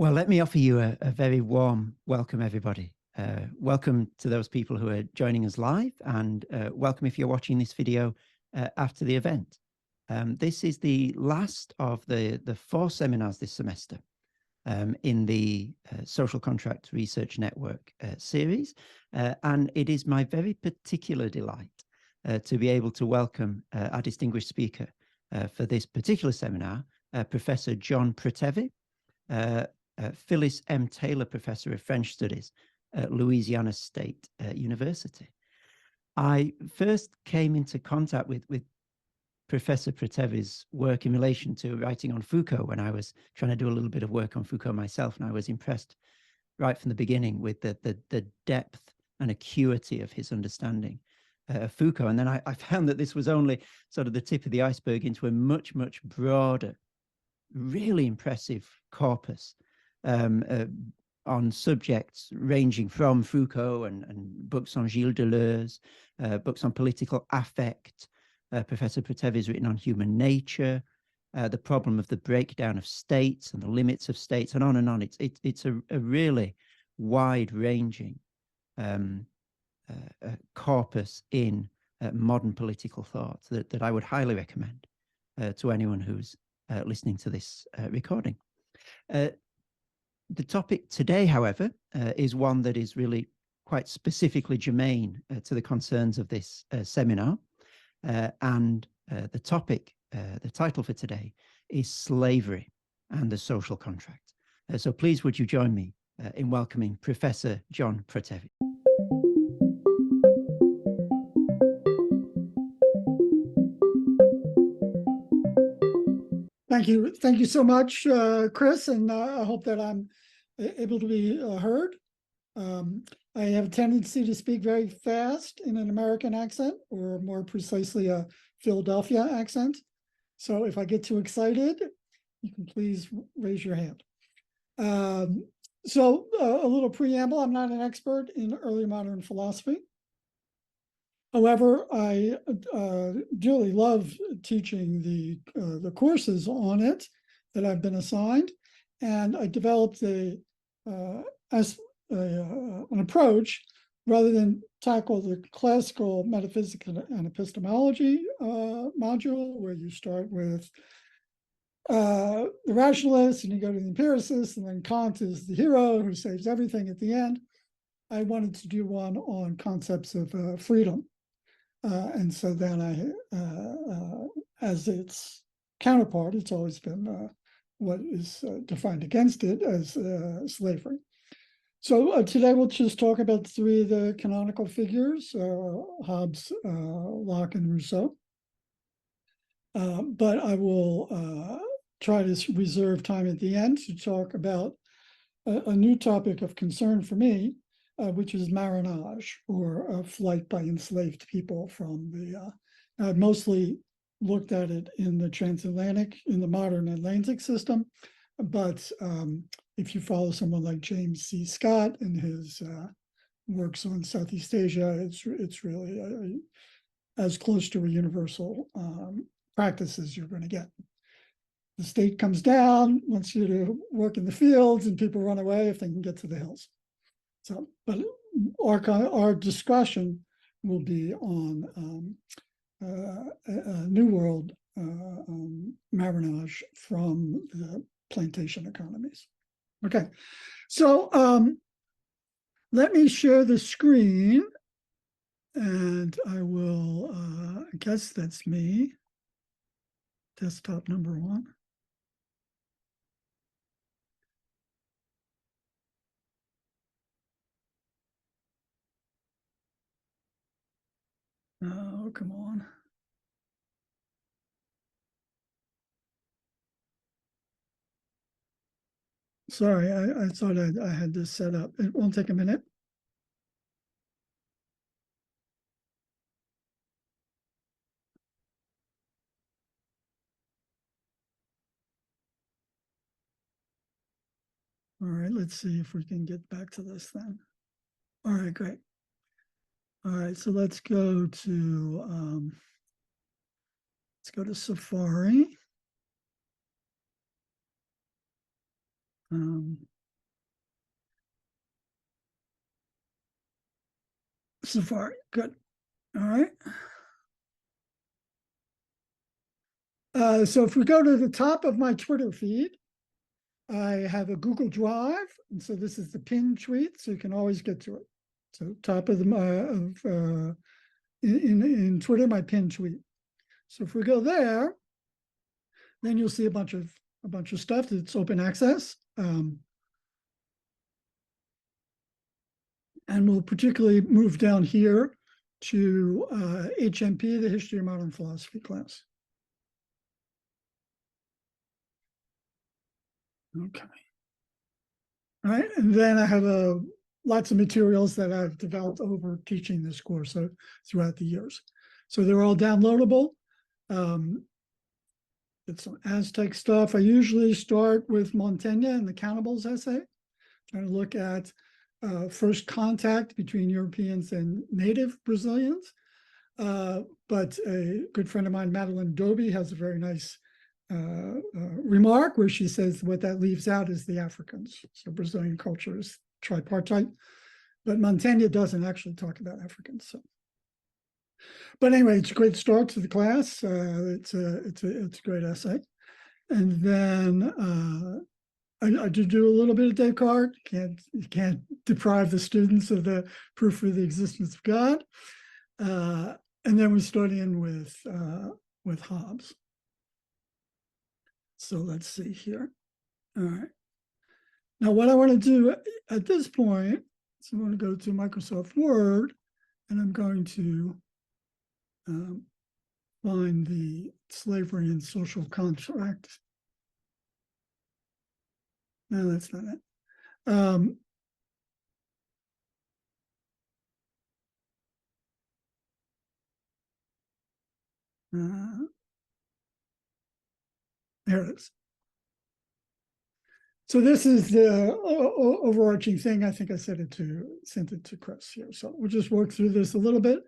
Well, let me offer you a very warm welcome, everybody. Welcome to those people who are joining us live, and welcome if you're watching this video after the event. This is the last of the 4 seminars this semester in the Social Contract Research Network series, and it is my very particular delight to be able to welcome our distinguished speaker for this particular seminar, Professor John Protevi, Phyllis M. Taylor Professor of French Studies at Louisiana State University. I first came into contact with Professor Protevi's work in relation to writing on Foucault when I was trying to do a little bit of work on Foucault myself, and I was impressed right from the beginning with the depth and acuity of his understanding of Foucault. And then I found that this was only sort of the tip of the iceberg into a much, much broader, really impressive corpus on subjects ranging from Foucault and books on Gilles Deleuze, books on political affect. Professor Protevi has written on human nature, the problem of the breakdown of states and the limits of states, and on and on. It's a really wide-ranging corpus in modern political thought that I would highly recommend to anyone who's listening to this recording. The topic today, however, is one that is really quite specifically germane to the concerns of this seminar. And the topic, the title for today, is Slavery and the Social Contract. So please would you join me in welcoming Professor John Protevi. Thank you. Thank you so much, Chris, and I hope that I'm able to be heard. I have a tendency to speak very fast in an American accent, or more precisely a Philadelphia accent. So if I get too excited, you can please raise your hand. So a little preamble. I'm not an expert in early modern philosophy. However, I dearly love teaching the courses on it that I've been assigned, and I developed an approach rather than tackle the classical metaphysics and epistemology module, where you start with the rationalists and you go to the empiricists, and then Kant is the hero who saves everything at the end. I wanted to do one on concepts of freedom. And so then as its counterpart, it's always been what is defined against it as slavery. So today we'll just talk about 3 of the canonical figures, Hobbes, Locke, and Rousseau. But I will try to reserve time at the end to talk about a new topic of concern for me, which is marinage, or flight by enslaved people from the, I've mostly looked at it in the transatlantic, in the modern Atlantic system, but if you follow someone like James C. Scott and his works on Southeast Asia, it's really as close to a universal practice as you're going to get. The state comes down, wants you to work in the fields, and people run away if they can get to the hills. So, but our discussion will be on New World marinage from the plantation economies. Okay, so let me share the screen, and I will, I guess that's me, desktop number 1. Oh, come on. Sorry, I thought I had this set up. It won't take a minute. All right, let's see if we can get back to this then. All right, great. All right, so let's go to Safari. so far. Good. All right. So if we go to the top of my Twitter feed, I have a Google Drive, and so this is the pinned tweet, so you can always get to it. So top of the in Twitter, my pinned tweet. So if we go there, then you'll see a bunch of stuff that's open access, and we'll particularly move down here to HMP, the History of Modern Philosophy class. Okay. All right, and then I have lots of materials that I've developed over teaching this course throughout the years. So they're all downloadable. It's some Aztec stuff. I usually start with Montaigne and the Cannibals essay, trying to look at first contact between Europeans and native Brazilians. But a good friend of mine, Madeline Doby, has a very nice remark where she says what that leaves out is the Africans. So Brazilian culture is tripartite, but Montaigne doesn't actually talk about Africans. So, but anyway, it's a great start to the class. It's a great essay, and then I do a little bit of Descartes. You can't deprive the students of the proof for the existence of God, and then we start in with Hobbes. So let's see here. All right. Now, what I want to do at this point is I'm going to go to Microsoft Word, and I'm going to find the slavery and social contract. No, that's not it. There it is. So this is the overarching thing. I think I sent it to Chris here. So we'll just work through this a little bit,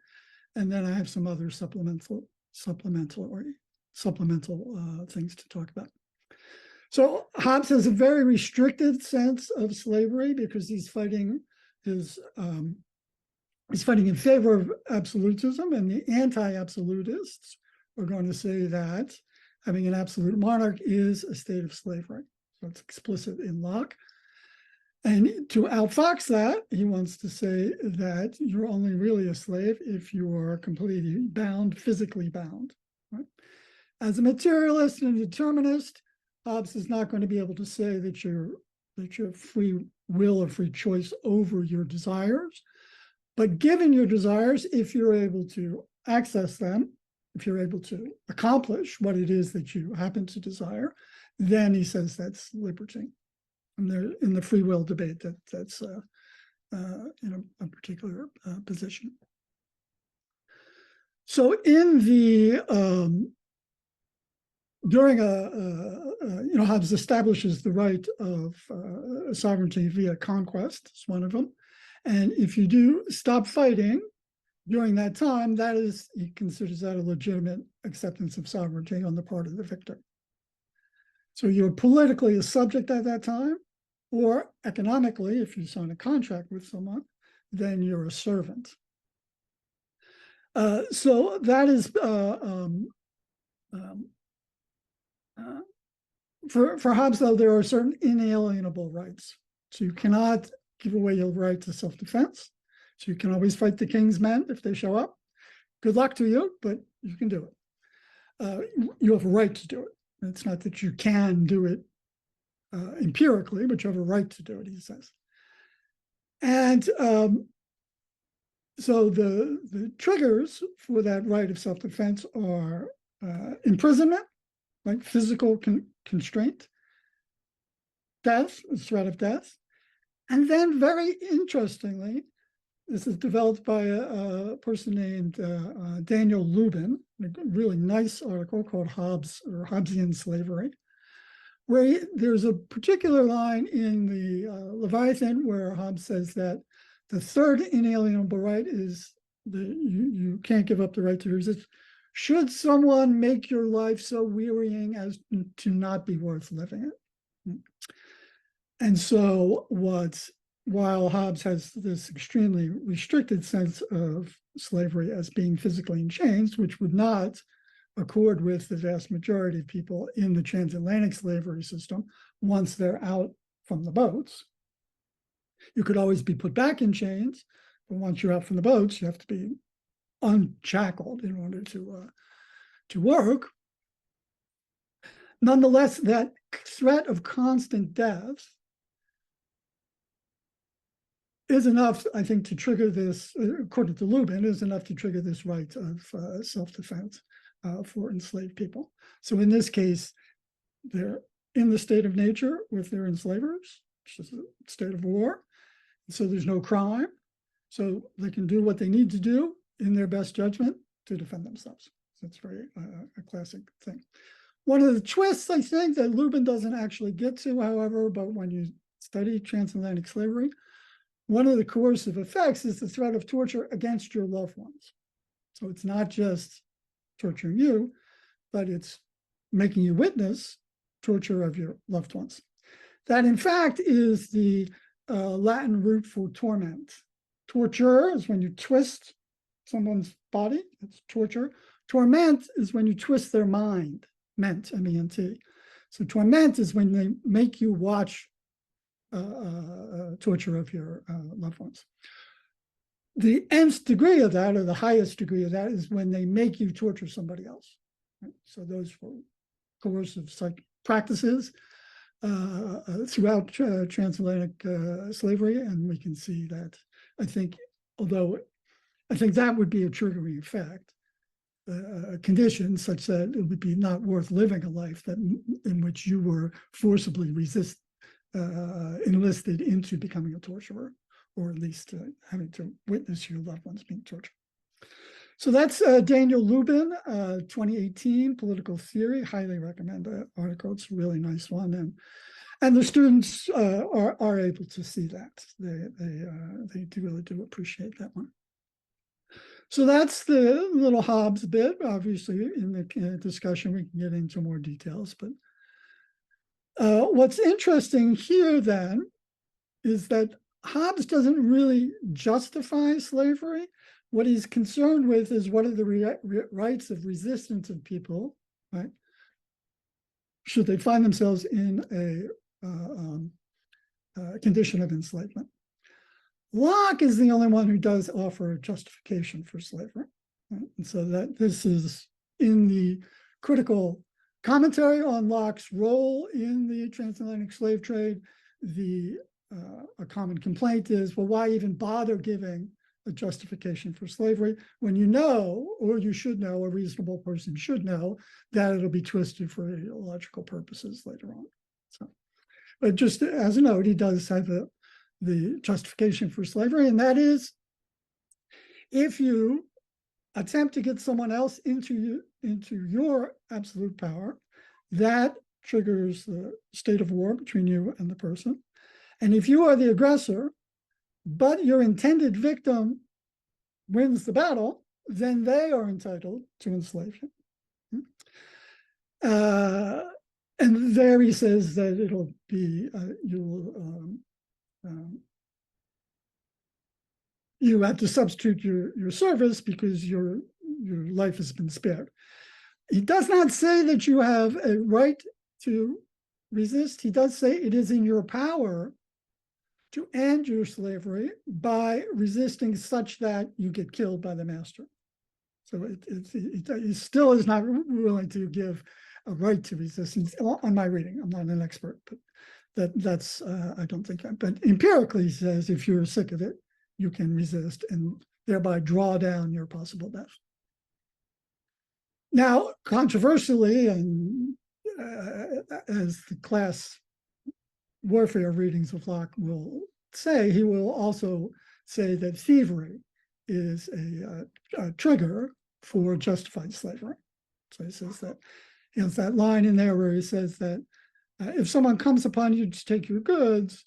and then I have some other supplemental things to talk about. So Hobbes has a very restricted sense of slavery because he's fighting in favor of absolutism, and the anti-absolutists are going to say that having an absolute monarch is a state of slavery. So it's explicit in Locke. And to outfox that, he wants to say that you're only really a slave if you are completely bound, physically bound. Right? As a materialist and a determinist, Hobbes is not going to be able to say that you're free will or free choice over your desires. But given your desires, if you're able to access them, if you're able to accomplish what it is that you happen to desire, then he says that's liberty. And in the free will debate, that's in a particular position. So in the during Hobbes establishes the right of sovereignty via conquest. It's one of them, and if you do stop fighting during that time, that is, he considers that a legitimate acceptance of sovereignty on the part of the victor. So you're politically a subject at that time, or economically, if you sign a contract with someone, then you're a servant. So that is for Hobbes, though, there are certain inalienable rights. So you cannot give away your right to self-defense. So you can always fight the king's men if they show up. Good luck to you, but you can do it. You have a right to do it. It's not that you can do it empirically, but you have a right to do it, he says. And so the triggers for that right of self-defense are imprisonment, like physical constraint, death, the threat of death. And then very interestingly, this is developed by a person named Daniel Lubin, a really nice article called Hobbes or Hobbesian Slavery, where there's a particular line in the Leviathan where Hobbes says that the third inalienable right is that you can't give up the right to resist. Should someone make your life so wearying as to not be worth living it? And so what while Hobbes has this extremely restricted sense of slavery as being physically in chains, which would not accord with the vast majority of people in the transatlantic slavery system once they're out from the boats. You could always be put back in chains, but once you're out from the boats, you have to be unshackled in order to work. Nonetheless, that threat of constant death is enough, I think, to trigger this, according to Lubin, is enough to trigger this right of self-defense for enslaved people. So in this case, they're in the state of nature with their enslavers, which is a state of war. So there's no crime. So they can do what they need to do in their best judgment to defend themselves. So it's very a classic thing. One of the twists, I think, that Lubin doesn't actually get to, however, but when you study transatlantic slavery, one of the coercive effects is the threat of torture against your loved ones. So it's not just torturing you, but it's making you witness torture of your loved ones. That, in fact, is the Latin root for torment. Torture is when you twist someone's body, it's torture. Torment is when you twist their mind, ment, M-E-N-T. So torment is when they make you watch torture of your loved ones. The nth degree of that, or the highest degree of that, is when they make you torture somebody else. Right? So those were coercive practices throughout transatlantic slavery, and we can see that, I think, although I think that would be a triggering effect, a condition such that it would be not worth living a life that in which you were forcibly enlisted into becoming a torturer, or at least having to witness your loved ones being tortured. So that's Daniel Lubin, 2018, Political Theory. Highly recommend the article. It's a really nice one. And the students are able to see that. They really do appreciate that one. So that's the little Hobbes bit. Obviously, in the discussion, we can get into more details. But what's interesting here, then, is that Hobbes doesn't really justify slavery. What he's concerned with is what are the rights of resistance of people, right? Should they find themselves in a condition of enslavement. Locke is the only one who does offer a justification for slavery. Right? And so that this is in the critical commentary on Locke's role in the transatlantic slave trade. A common complaint is, well, why even bother giving a justification for slavery when you know, or you should know, a reasonable person should know, that it'll be twisted for ideological purposes later on. So, but just as a note, he does have the justification for slavery, and that is, if you attempt to get someone else into your absolute power, that triggers the state of war between you and the person. And if you are the aggressor, but your intended victim wins the battle, then they are entitled to enslave you. And there he says that it'll be, you have to substitute your service because your life has been spared. He does not say that you have a right to resist. He does say it is in your power to end your slavery by resisting such that you get killed by the master. So it still is not willing to give a right to resistance on my reading. I'm not an expert, but that's, I don't think, but empirically he says if you're sick of it, you can resist and thereby draw down your possible death. Now, controversially, and as the class warfare readings of Locke will say, he will also say that thievery is a trigger for justified slavery. So he says that, he has that line in there where he says that if someone comes upon you to take your goods,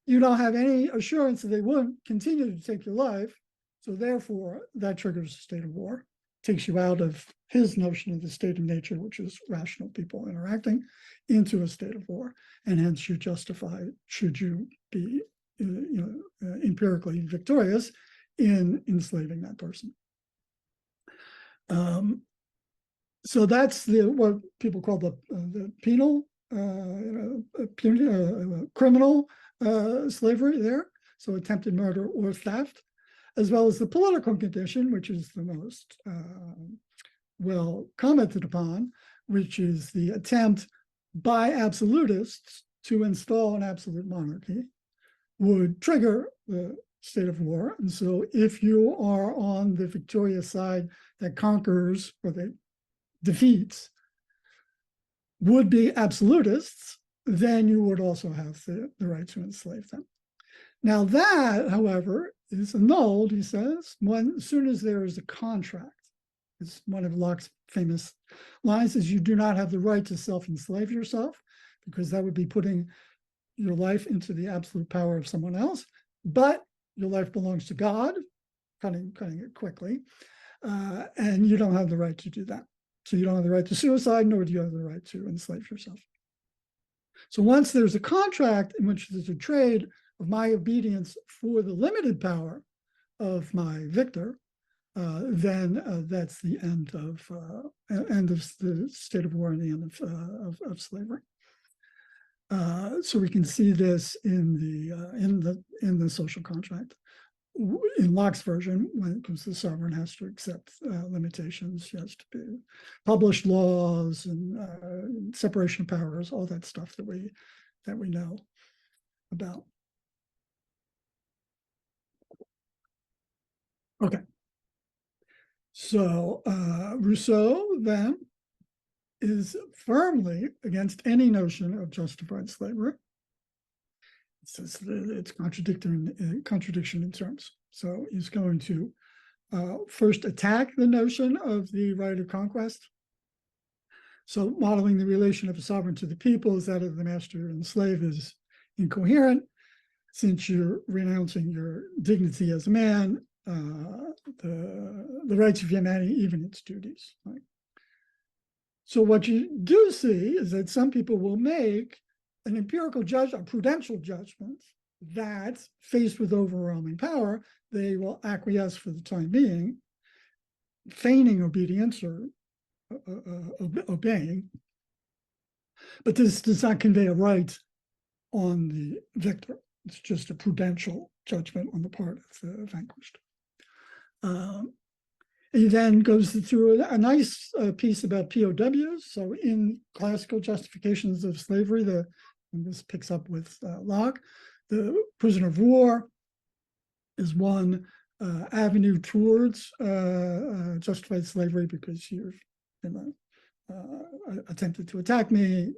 you don't have any assurance that they won't continue to take your life. So therefore, that triggers a state of war, takes you out of his notion of the state of nature, which is rational people interacting, into a state of war. And hence you justify, should you be empirically victorious in enslaving that person. So that's what people call the penal, criminal slavery there. So attempted murder or theft, as well as the political condition, which is the most well commented upon, which is the attempt by absolutists to install an absolute monarchy, would trigger the state of war. And so if you are on the victorious side that conquers or that defeats would-be absolutists, then you would also have the right to enslave them. Now that, however, is annulled, he says, as soon as there is a contract. It's one of Locke's famous lines is, you do not have the right to self-enslave yourself, because that would be putting your life into the absolute power of someone else, but your life belongs to God, cutting it quickly, and you don't have the right to do that. So you don't have the right to suicide, nor do you have the right to enslave yourself. So once there's a contract in which there's a trade of my obedience for the limited power of my victor, then that's the end of the state of war and the end of slavery. So we can see this in the social contract. In Locke's version, when it comes to the sovereign has to accept limitations, he has to be published laws and separation of powers, all that stuff that we know about. Okay. So Rousseau then is firmly against any notion of justified slavery. It says it's contradiction in terms. So he's going to first attack the notion of the right of conquest. So modeling the relation of a sovereign to the people as that of the master and slave is incoherent, since you're renouncing your dignity as a man, the rights of humanity, even its duties. Right? So what you do see is that some people will make an empirical judgment, a prudential judgment, that faced with overwhelming power, they will acquiesce for the time being, feigning obedience or obeying. But this does not convey a right on the victor. It's just a prudential judgment on the part of the vanquished. He then goes through a nice piece about POWs. So in classical justifications of slavery, and this picks up with Locke, the prisoner of war is one avenue towards justified slavery, because you've attempted to attack me,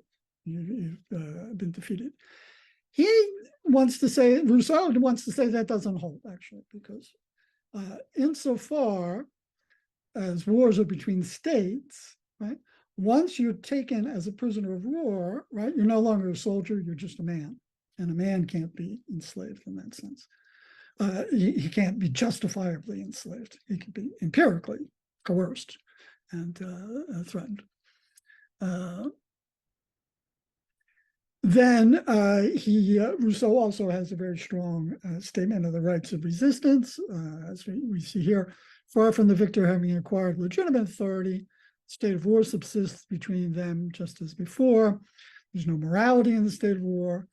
you've been defeated. He wants to say, Rousseau wants to say that doesn't hold, actually, because insofar as wars are between states, right? Once you're taken as a prisoner of war, right, you're no longer a soldier, you're just a man. And a man can't be enslaved in that sense. He can't be justifiably enslaved. He can be empirically coerced and threatened. Then Rousseau also has a very strong statement of the rights of resistance, as we see here. Far from the victor having acquired legitimate authority, state of war subsists between them just as before. There's no morality in the state of war.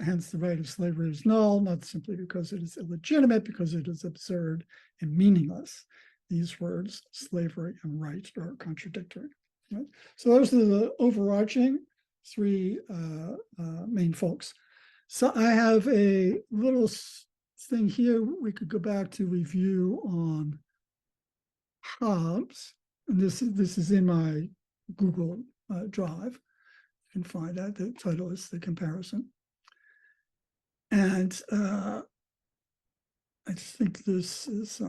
Hence, the right of slavery is null, not simply because it is illegitimate, because it is absurd and meaningless. These words, slavery and right, are contradictory. Right? So those are the overarching three main folks. So I have a little thing here we could go back to review on Hobbes, and this is in my Google Drive. You can find that. The title is The Comparison. And I think this is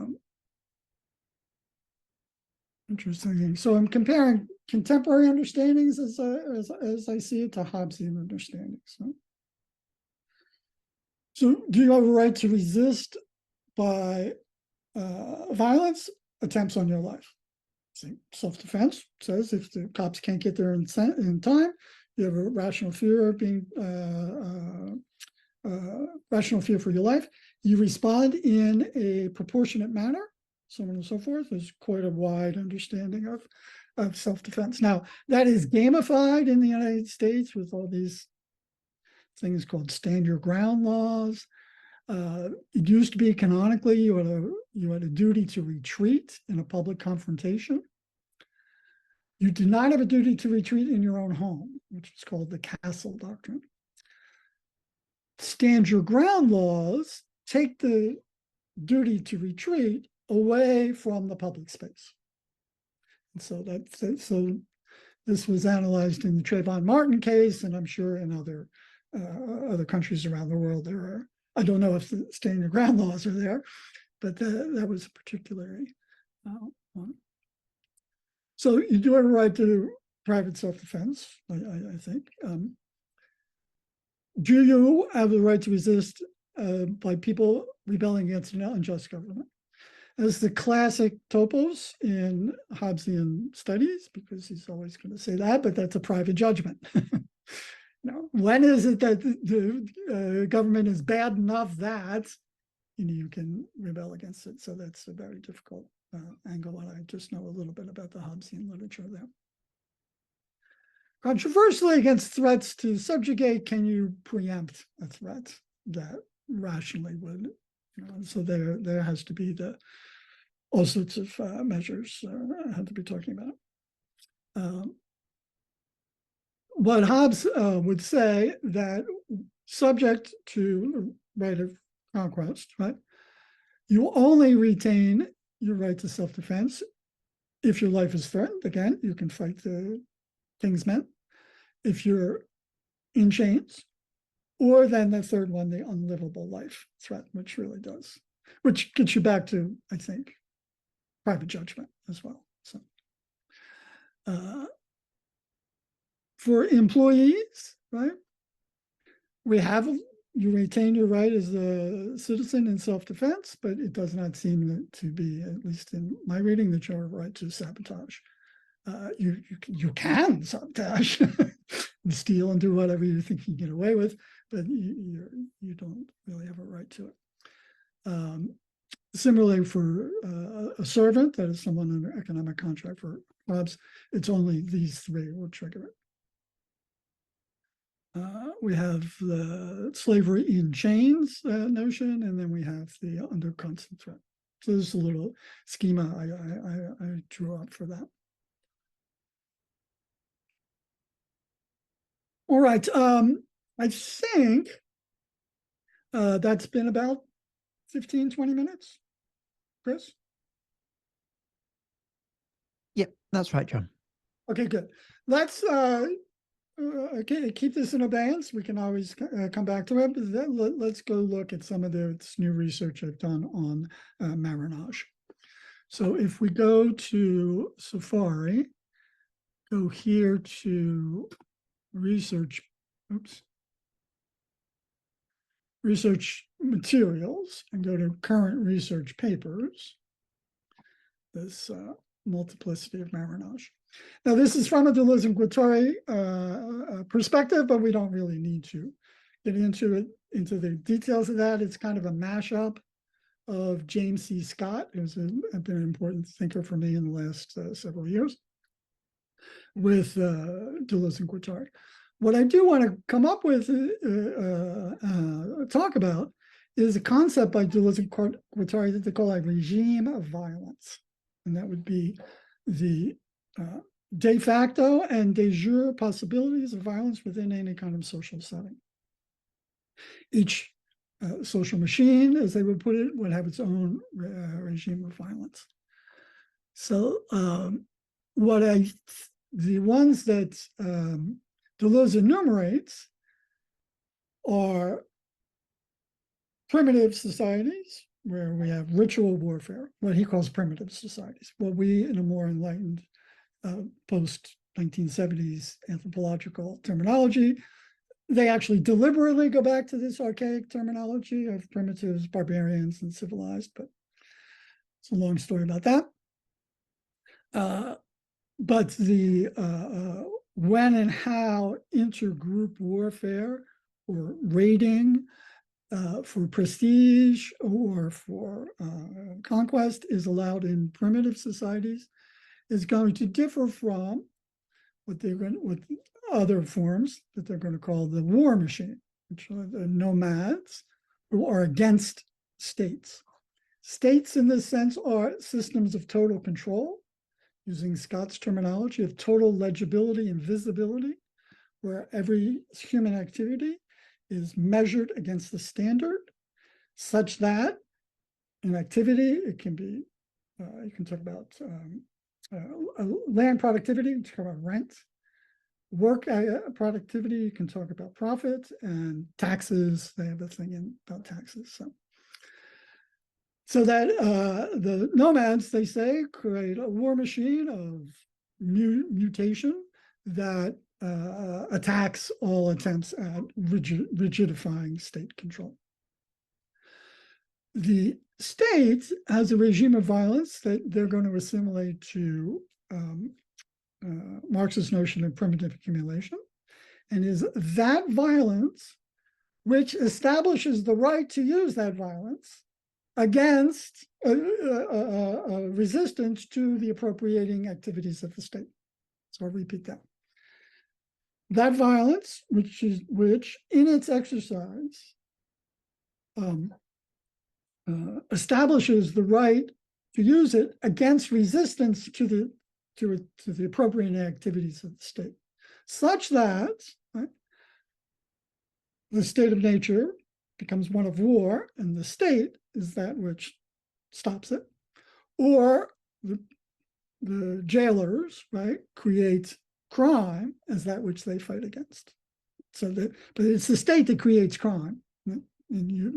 interesting thing. So I'm comparing contemporary understandings as I see it to Hobbesian understandings. So do you have a right to resist by violence? Attempts on your life. See, self-defense says if the cops can't get there in time, you have a rational fear of being rational fear for your life. You respond in a proportionate manner, so on and so forth. There's quite a wide understanding of self-defense. Now, that is gamified in the United States with all these things called stand your ground laws. It used to be canonically you had a duty to retreat in a public confrontation. You do not have a duty to retreat in your own home, which is called the castle doctrine. Stand your ground laws take the duty to retreat away from the public space. And so this was analyzed in the Trayvon Martin case, and I'm sure in other countries around the world there are. I don't know if the stand your ground laws are there, but that was a particularly one. So you do have a right to private self-defense, I think. Do you have the right to resist by people rebelling against an unjust government? As the classic topos in Hobbesian studies, because he's always going to say that, but that's a private judgment. Now, when is it that the government is bad enough that you can rebel against it? So that's a very difficult angle, and I just know a little bit about the Hobbesian literature there. Controversially, against threats to subjugate, can you preempt a threat that rationally would? So there has to be all sorts of measures I have to be talking about. But Hobbes would say that subject to right of conquest, right, you only retain your right to self-defense if your life is threatened. Again, you can fight the king's men. If you're in chains, or then the third one, the unlivable life threat, which really does, which gets you back to, I think, private judgment as well. So for employees, right, you retain your right as a citizen in self-defense, but it does not seem to be, at least in my reading, that you have a right to sabotage. You can sabotage and steal and do whatever you think you can get away with, but you don't really have a right to it. Similarly, for a servant, that is someone under economic contract for Hobbes, it's only these three will trigger it. We have the slavery in chains notion, and then we have the under constant threat. So this is a little schema I drew up for that. All right, I think that's been about 15, 20 minutes, Chris? Yep, that's right, John. Okay, good. Let's keep this in abeyance. We can always come back to it, but let's go look at some of this new research I've done on marinage. So if we go to Safari, go here to research materials and go to current research papers, this multiplicity of marinage. Now, this is from a Deleuze and Guattari perspective, but we don't really need to get into the details of that. It's kind of a mashup of James C. Scott, who's been an important thinker for me in the last several years, with Deleuze and Guattari. What I do want to come up with, talk about, is a concept by Deleuze and Guattari that they call a regime of violence. And that would be the de facto and de jure possibilities of violence within any kind of social setting. Each social machine, as they would put it, would have its own regime of violence. So the ones that Deleuze enumerates are primitive societies where we have ritual warfare, what he calls primitive societies. What we, in a more enlightened post-1970s anthropological terminology, they actually deliberately go back to this archaic terminology of primitives, barbarians, and civilized, but it's a long story about that. But the when and how intergroup warfare or raiding for prestige or for conquest is allowed in primitive societies is going to differ from what other forms that they're going to call the war machine, which are the nomads who are against states. States in this sense are systems of total control, using Scott's terminology of total legibility and visibility, where every human activity is measured against the standard, such that in activity, it can be, you can talk about land productivity, you can talk about rent, work productivity, you can talk about profit, and taxes. They have a thing about taxes. So that the nomads, they say, create a war machine of mutation that attacks all attempts at rigidifying state control. The state has a regime of violence that they're going to assimilate to Marx's notion of primitive accumulation, and is that violence which establishes the right to use that violence against resistance to the appropriating activities of the state. So I'll repeat that. That violence, which in its exercise establishes the right to use it against resistance to the appropriate activities of the state, such that the state of nature becomes one of war, and the state is that which stops it, or the jailers, create crime as that which they fight against. But it's the state that creates crime, and you're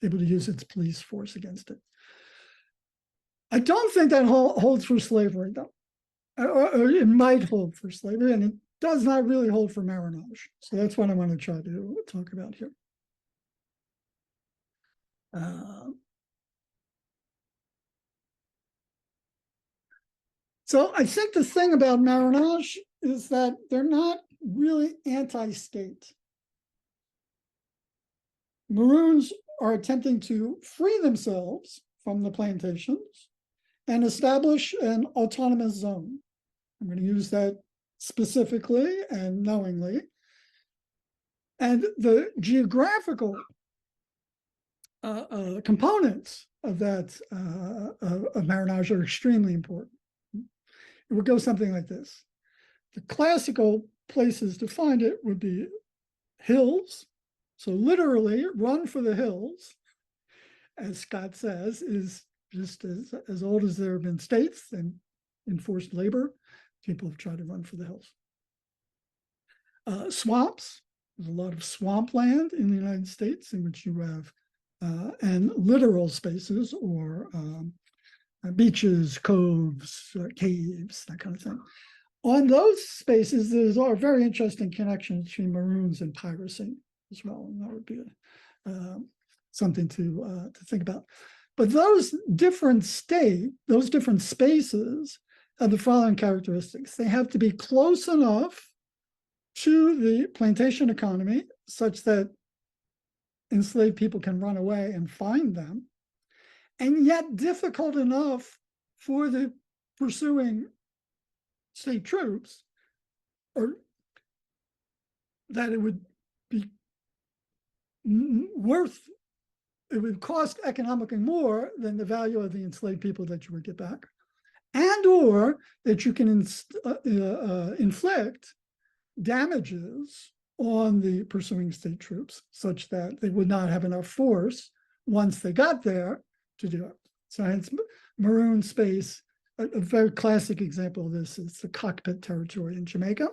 able to use its police force against it. I don't think that holds for slavery, though. Or it might hold for slavery, and it does not really hold for marinage. So that's what I want to try to talk about here. So I think the thing about marinage is that they're not really anti-state. Maroons are attempting to free themselves from the plantations and establish an autonomous zone. I'm going to use that specifically and knowingly. And the geographical components of that of marinage are extremely important. It would go something like this. The classical places to find it would be hills. So literally, run for the hills, as Scott says, is just as old as there have been states and enforced labor. People have tried to run for the hills. Swamps. There's a lot of swampland in the United States in which you have, and littoral spaces or beaches, coves, caves, that kind of thing. On those spaces, there's a very interesting connection between maroons and piracy as well, and that would be something to think about. But those different spaces have the following characteristics. They have to be close enough to the plantation economy such that enslaved people can run away and find them, and yet difficult enough for the pursuing state troops, or that it would be it would cost economically more than the value of the enslaved people that you would get back, and or that you can inflict damages on the pursuing state troops such that they would not have enough force once they got there to do it. So hence maroon space, a very classic example of this is the cockpit territory in Jamaica.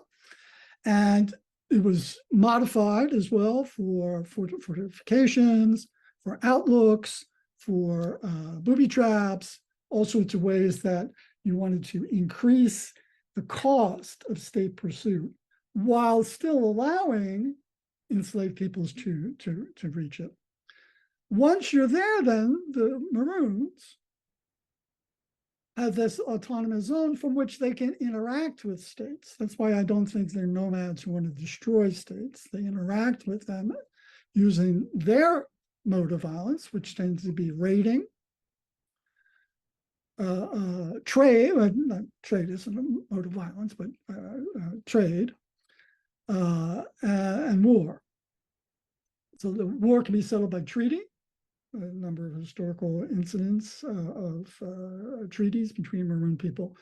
And it was modified as well for fortifications, for outlooks, for booby traps, all sorts of ways that you wanted to increase the cost of state pursuit while still allowing enslaved peoples to reach it. Once you're there, then the maroons have this autonomous zone from which they can interact with states. That's why I don't think they're nomads who want to destroy states. They interact with them using their mode of violence, which tends to be raiding, trade, not trade isn't a mode of violence, but trade, and war. So the war can be settled by treaty, a number of historical incidents of treaties between Maroon people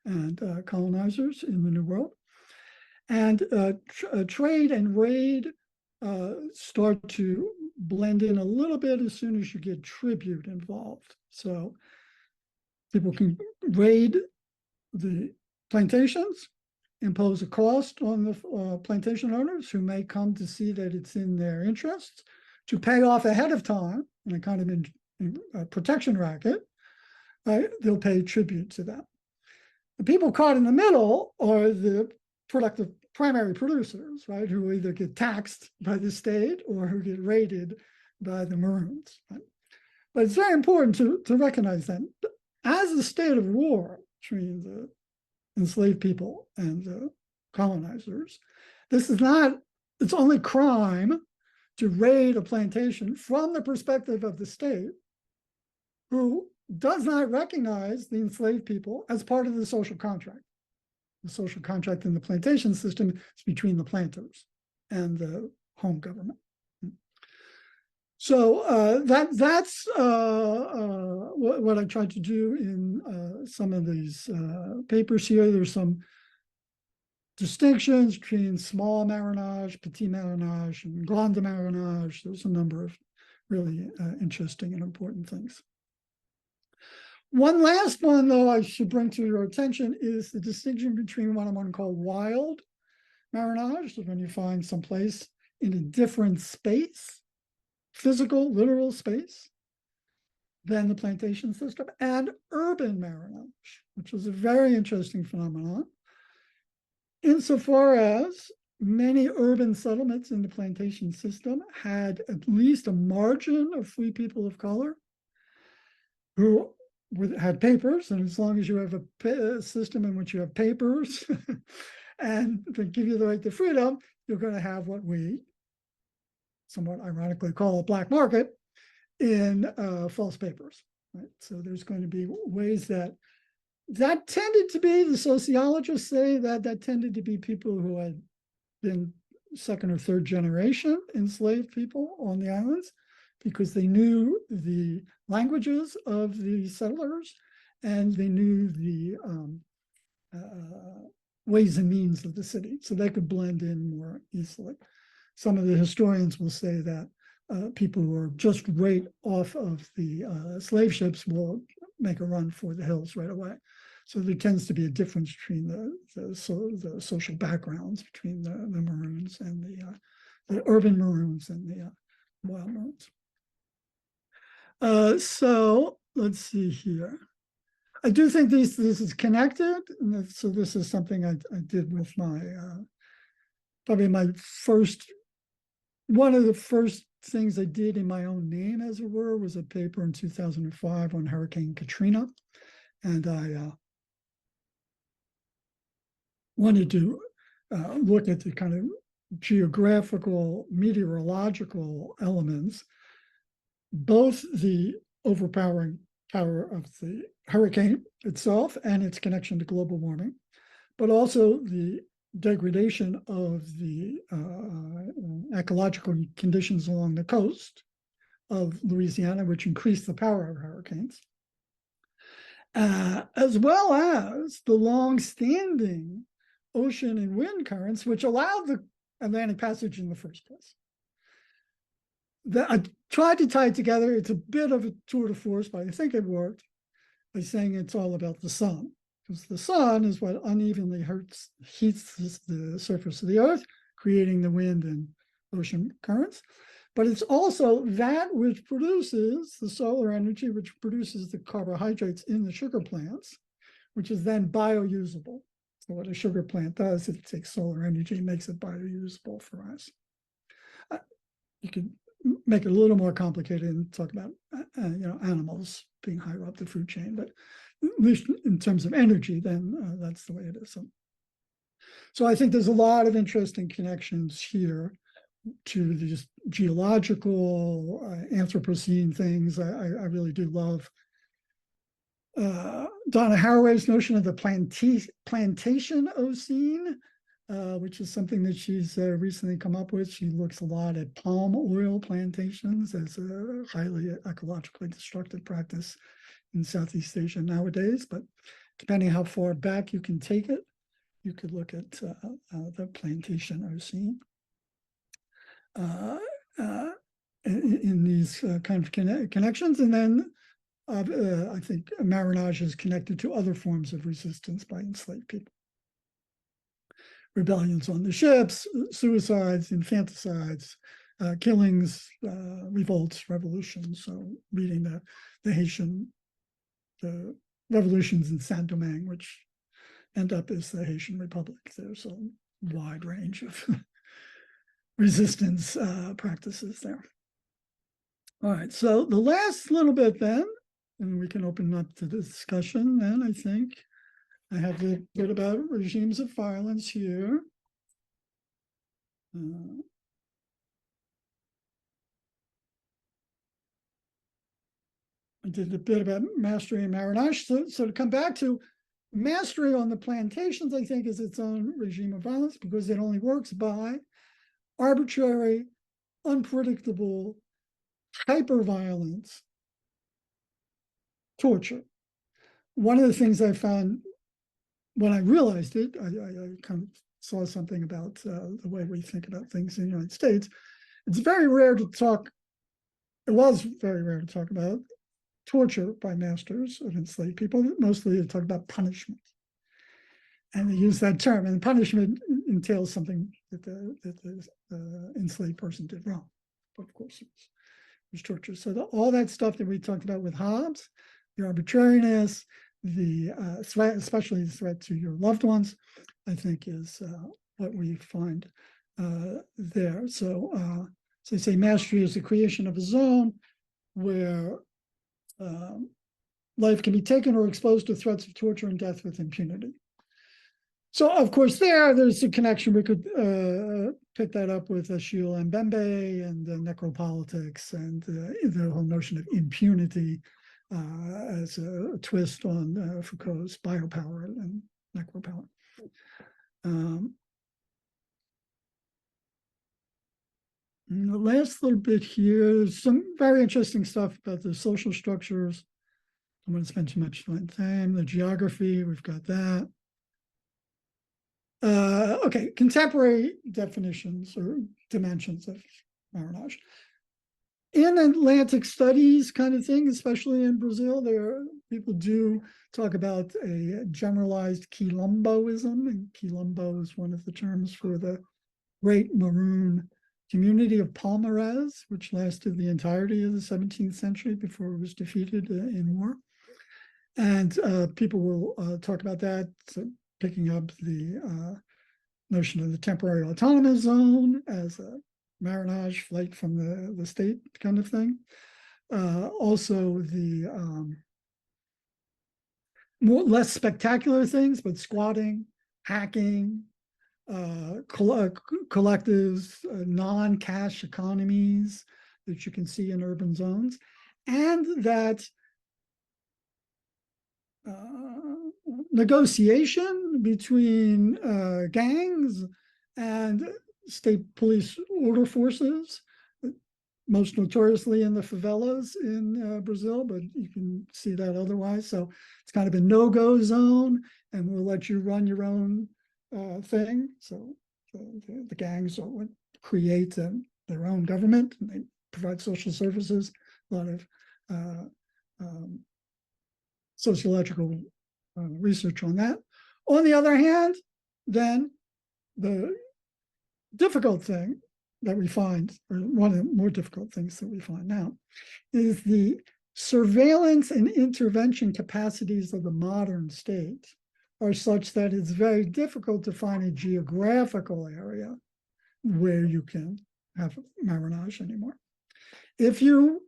and colonizers in the New World. And trade and raid start to blend in a little bit as soon as you get tribute involved. So people can raid the plantations, impose a cost on the plantation owners who may come to see that it's in their interests to pay off ahead of time in a kind of protection racket. Right? They'll pay tribute to them. The people caught in the middle are the productive primary producers, right, who either get taxed by the state or who get raided by the Maroons. Right? But it's very important to recognize that as a state of war between the enslaved people and the colonizers, this is not, it's only crime to raid a plantation from the perspective of the state, who does not recognize the enslaved people as part of the social contract. The social contract in the plantation system is between the planters and the home government. So that's what I tried to do in some of these papers here. There's some distinctions between small marronage, petit marronage, and grande marronage. There's a number of really interesting and important things. One last one, though, I should bring to your attention is the distinction between what I'm going to call wild marronage, so when you find someplace in a different space, physical, literal space, than the plantation system, and urban marronage, which is a very interesting phenomenon, insofar as many urban settlements in the plantation system had at least a margin of free people of color who had papers, and as long as you have a system in which you have papers and they give you the right to freedom, you're going to have what we somewhat ironically call a black market in false papers. Right? So there's going to be ways that tended to be, the sociologists say that tended to be people who had been second or third generation enslaved people on the islands, because they knew the languages of the settlers and they knew the ways and means of the city, so they could blend in more easily. Some of the historians will say that people who are just right off of the slave ships will make a run for the hills right away. So there tends to be a difference between the social backgrounds between the Maroons and the urban Maroons and the wild Maroons. So let's see here. I do think this is connected. And so this is something I did with my, probably one of the first things I did in my own name, as it were, was a paper in 2005 on Hurricane Katrina. And I wanted to look at the kind of geographical, meteorological elements, both the overpowering power of the hurricane itself and its connection to global warming, but also the degradation of the ecological conditions along the coast of Louisiana, which increased the power of hurricanes, as well as the long-standing ocean and wind currents, which allowed the Atlantic Passage in the first place. I tried to tie it together. It's a bit of a tour de force, but I think it worked by saying it's all about the sun, because the sun is what unevenly heats the surface of the earth, creating the wind and ocean currents. But it's also that which produces the solar energy, which produces the carbohydrates in the sugar plants, which is then biousable. So what a sugar plant does, it takes solar energy and makes it biousable for us. You can make it a little more complicated and talk about animals being higher up the food chain, but at least in terms of energy, then that's the way it is. So I think there's a lot of interesting connections here to these geological, Anthropocene things. I really do love Donna Haraway's notion of the plantation Ocene, which is something that she's recently come up with. She looks a lot at palm oil plantations as a highly ecologically destructive practice in Southeast Asia nowadays. But depending how far back you can take it, you could look at the plantation Ocene. In these kind of connections. And then I think marronage is connected to other forms of resistance by enslaved people. Rebellions on the ships, suicides, infanticides, killings, revolts, revolutions. So reading the revolutions in Saint-Domingue, which end up as the Haitian Republic. There's a wide range of resistance practices there. All right, so the last little bit then, and we can open up to discussion then, I think. I have the bit about regimes of violence here. I did a bit about mastery and marronage. So to come back to mastery on the plantations, I think is its own regime of violence because it only works by arbitrary, unpredictable, hyper-violence, torture. One of the things I found when I realized it, I kind of saw something about the way we think about things in the United States. It's very rare to talk, it was very rare to talk about torture by masters of enslaved people. Mostly they talk about punishment. And they use that term, and punishment entails something that the enslaved person did wrong. But of course, it was torture. So all that stuff that we talked about with Hobbes, the arbitrariness, the threat, especially the threat to your loved ones, I think is what we find there. So they say mastery is the creation of a zone where life can be taken or exposed to threats of torture and death with impunity. So, of course, there's a connection. We could pick that up with Achille Mbembe and necropolitics and the whole notion of impunity as a twist on Foucault's biopower and necropower. And the last little bit here, some very interesting stuff about the social structures. I don't want to spend too much time. The geography, we've got that. Okay, contemporary definitions or dimensions of marronage. In Atlantic studies kind of thing, especially in Brazil, people do talk about a generalized quilomboism, and quilombo is one of the terms for the Great Maroon Community of Palmares, which lasted the entirety of the 17th century before it was defeated in war. And people will talk about that, so picking up the notion of the temporary autonomous zone as a marronage, flight from the state kind of thing. Also the less spectacular things, but squatting, hacking, collectives, non-cash economies that you can see in urban zones, and that negotiation between gangs and state police order forces, most notoriously in the favelas in Brazil, but you can see that otherwise. So it's kind of a no-go zone, and we'll let you run your own thing. So the gangs would create their own government, and they provide social services, a lot of sociological research on that. On the other hand, then the difficult thing that we find, or one of the more difficult things that we find now, is the surveillance and intervention capacities of the modern state are such that it's very difficult to find a geographical area where you can have marronage anymore. If you,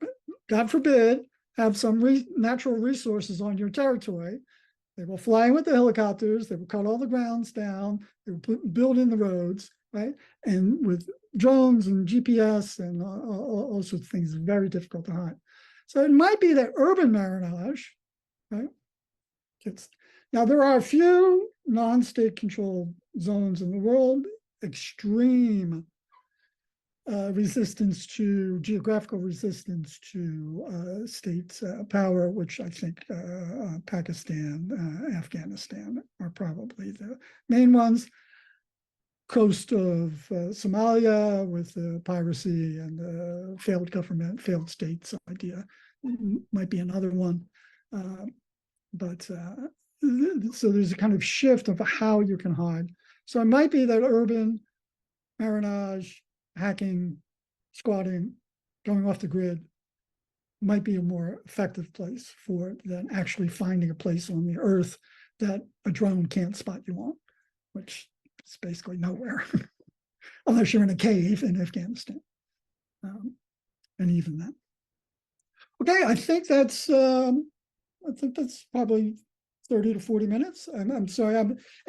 God forbid, have some natural resources on your territory, they will fly in with the helicopters, they will cut all the grounds down, they will build in the roads, right? And with drones and GPS and all sorts of things, it's very difficult to hide. So it might be that urban marronage, right? Now, there are a few non-state controlled zones in the world, extreme geographical resistance to state power, which I think Pakistan, Afghanistan are probably the main ones. Coast of Somalia with the piracy and the failed government, failed states idea might be another one. So there's a kind of shift of how you can hide. So it might be that urban marronage, hacking, squatting, going off the grid might be a more effective place for it than actually finding a place on the earth that a drone can't spot you on, which is basically nowhere, unless you're in a cave in Afghanistan. And even then. Okay, I think that's probably 30 to 40 minutes. I'm sorry,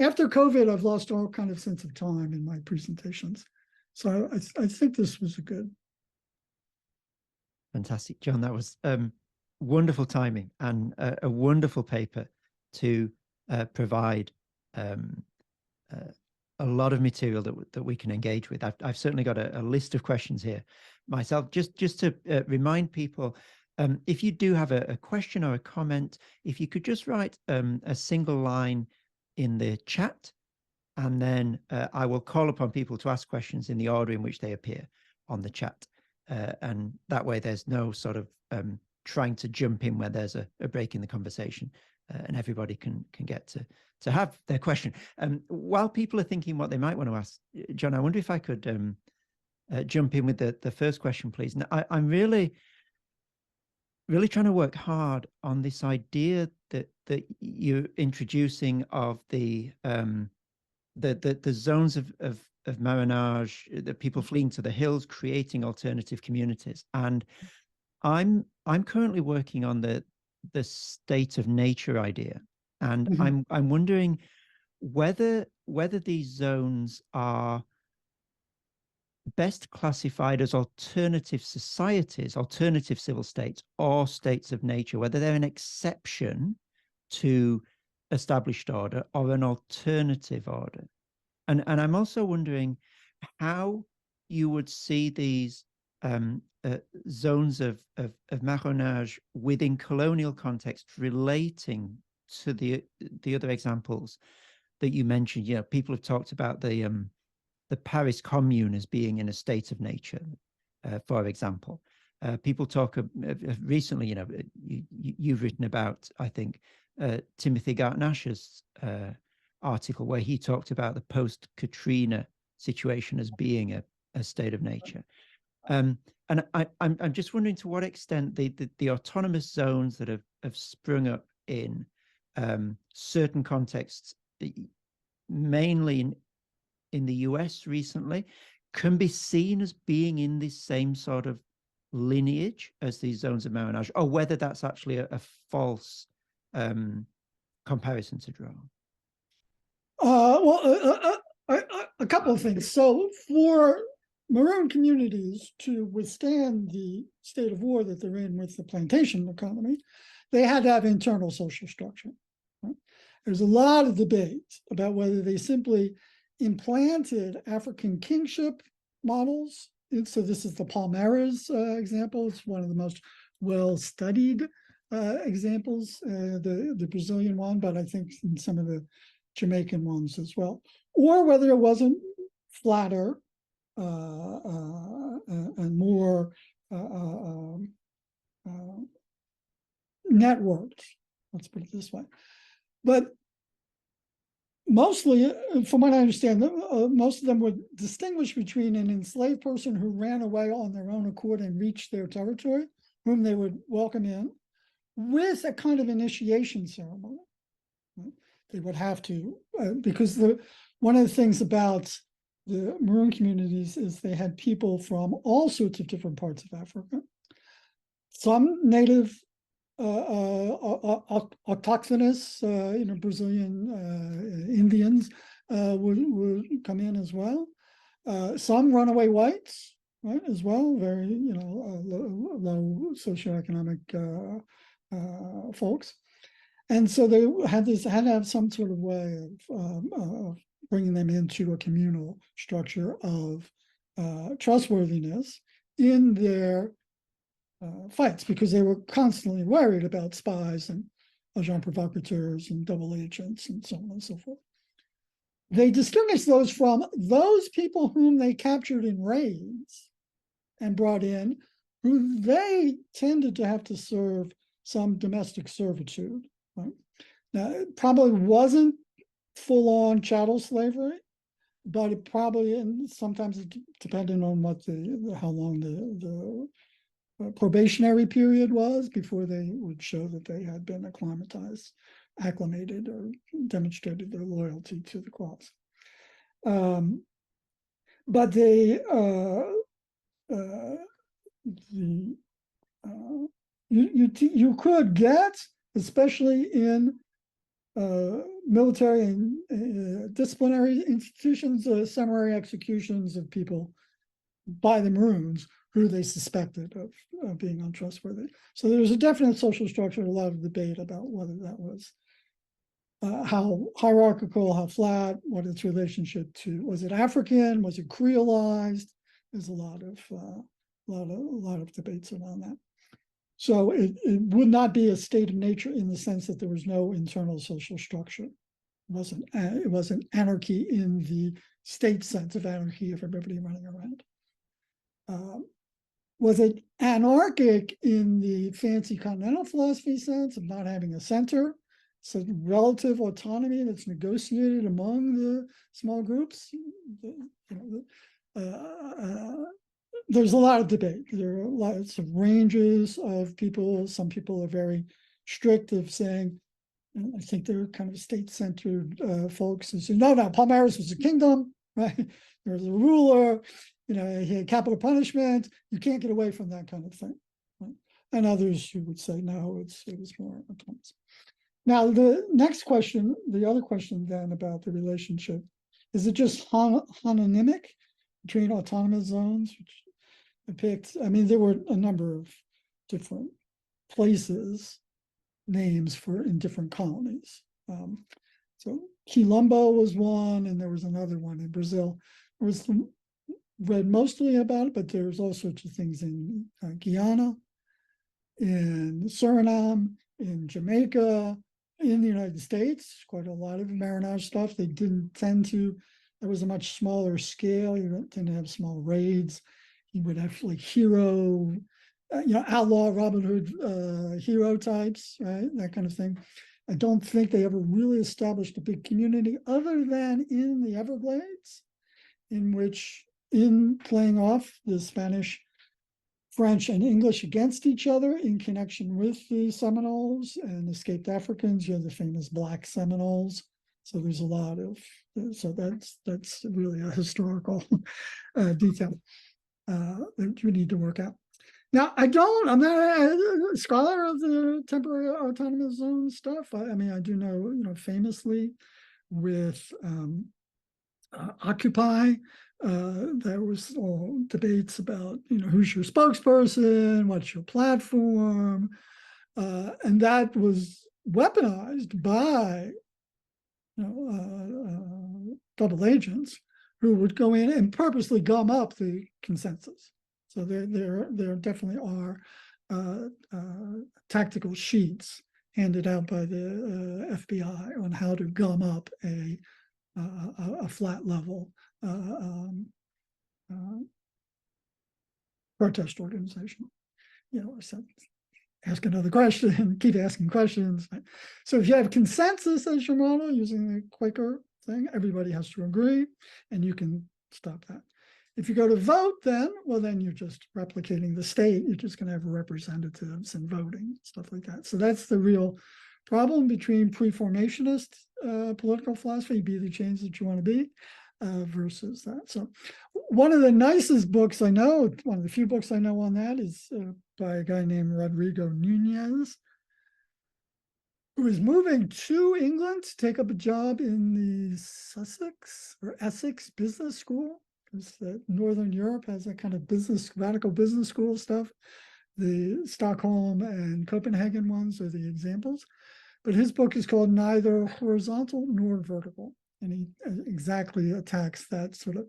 after COVID, I've lost all kind of sense of time in my presentations. So I think this was a good. Fantastic, John. That was wonderful timing and a wonderful paper to provide a lot of material that we can engage with. I've certainly got a list of questions here myself. Just to remind people, if you do have a question or a comment, if you could just write a single line in the chat, and then I will call upon people to ask questions in the order in which they appear on the chat. And that way there's no sort of trying to jump in where there's a break in the conversation, and everybody can get to have their question. While people are thinking what they might want to ask, John, I wonder if I could jump in with the first question, please. And I'm really trying to work hard on this idea that you're introducing of the zones of marronage, the people fleeing to the hills, creating alternative communities. And I'm currently working on the state of nature idea, and I'm wondering whether these zones are best classified as alternative societies, alternative civil states, or states of nature, whether they're an exception to established order or an alternative order. And I'm also wondering how you would see these zones of marronage within colonial context relating to the other examples that you mentioned. You know, people have talked about the Paris Commune as being in a state of nature, for example. People talk recently, you know, you've written about, I think, Timothy Gartnash's article where he talked about the post-Katrina situation as being a state of nature. And I'm just wondering to what extent the autonomous zones that have sprung up in certain contexts, mainly in the US recently, can be seen as being in this same sort of lineage as these zones of marronage, or whether that's actually a false comparison to draw. A couple of things. So for maroon communities to withstand the state of war that they're in with the plantation economy, they had to have internal social structure. Right? There's a lot of debate about whether they simply implanted African kingship models. And so this is the Palmeiras example. It's one of the most well-studied examples, the Brazilian one, but I think in some of the Jamaican ones as well, or whether it wasn't flatter and more networked, let's put it this way. But mostly, from what I understand, most of them would distinguish between an enslaved person who ran away on their own accord and reached their territory, whom they would welcome in, with a kind of initiation ceremony. Right? They would have to, because one of the things about the maroon communities is they had people from all sorts of different parts of Africa. Some native autochthonous, Brazilian Indians would come in as well. some runaway whites, right, as well, very, low socioeconomic folks. And so they had to have some sort of way of bringing them into a communal structure of trustworthiness in their fights, because they were constantly worried about spies and agents provocateurs and double agents and so on and so forth. They distinguished those from those people whom they captured in raids and brought in, who they tended to have to serve some domestic servitude. Right? Now, it probably wasn't full-on chattel slavery, but it probably, and sometimes it depended on what how long the probationary period was before they would show that they had been acclimated, or demonstrated their loyalty to the cause. But you could get, especially in military and disciplinary institutions, summary executions of people by the Maroons who they suspected of being untrustworthy. So there's a definite social structure, a lot of debate about whether that was how hierarchical, how flat, what its relationship to, was it African, was it Creolized? There's a lot of debates around that. So it would not be a state of nature in the sense that there was no internal social structure. It wasn't anarchy in the state sense of anarchy of everybody running around. Was it anarchic in the fancy continental philosophy sense of not having a center? So relative autonomy that's negotiated among the small groups. There's a lot of debate. There are lots of ranges of people. Some people are very strict of saying, I think they're kind of state-centered folks who say, no, Palmares was a kingdom, right? There was a ruler, he had capital punishment. You can't get away from that kind of thing. Right? And others who would say, no, it was more autonomous. Now, the next question, the other question then about the relationship, is it just homonymic between autonomous zones, which I picked? I mean, there were a number of different places, names in different colonies. So Quilombo was one, and there was another one in Brazil. There was read mostly about it, but there's all sorts of things in Guyana, in Suriname, in Jamaica, in the United States, quite a lot of marinage stuff. They didn't tend to, there was a much smaller scale. You don't tend to have small raids. You would have like hero, outlaw Robin Hood hero types, right? That kind of thing. I don't think they ever really established a big community other than in the Everglades, in which, in playing off the Spanish, French, and English against each other in connection with the Seminoles and escaped Africans, you have the famous Black Seminoles. So there's a lot of, so that's really a historical detail that you need to work out. Now, I'm not a scholar of the temporary autonomous zone stuff. I mean, I do know, famously with Occupy, there was all debates about, who's your spokesperson, what's your platform, and that was weaponized by, double agents who would go in and purposely gum up the consensus. So there definitely are tactical sheets handed out by the FBI on how to gum up a flat level protest organization. So ask another question, keep asking questions. So if you have consensus as your model using the Quaker thing, everybody has to agree, and you can stop that. If you go to vote, then you're just replicating the state. You're just going to have representatives and voting, stuff like that. So that's the real problem between pre-formationist political philosophy, be the change that you want to be, versus that. So one of the nicest books I know, one of the few books I know on that, is by a guy named Rodrigo Nunez, who is moving to England to take up a job in the Essex Business School. Northern Europe has that kind of radical business school stuff. The Stockholm and Copenhagen ones are the examples. But his book is called Neither Horizontal Nor Vertical. And he exactly attacks that sort of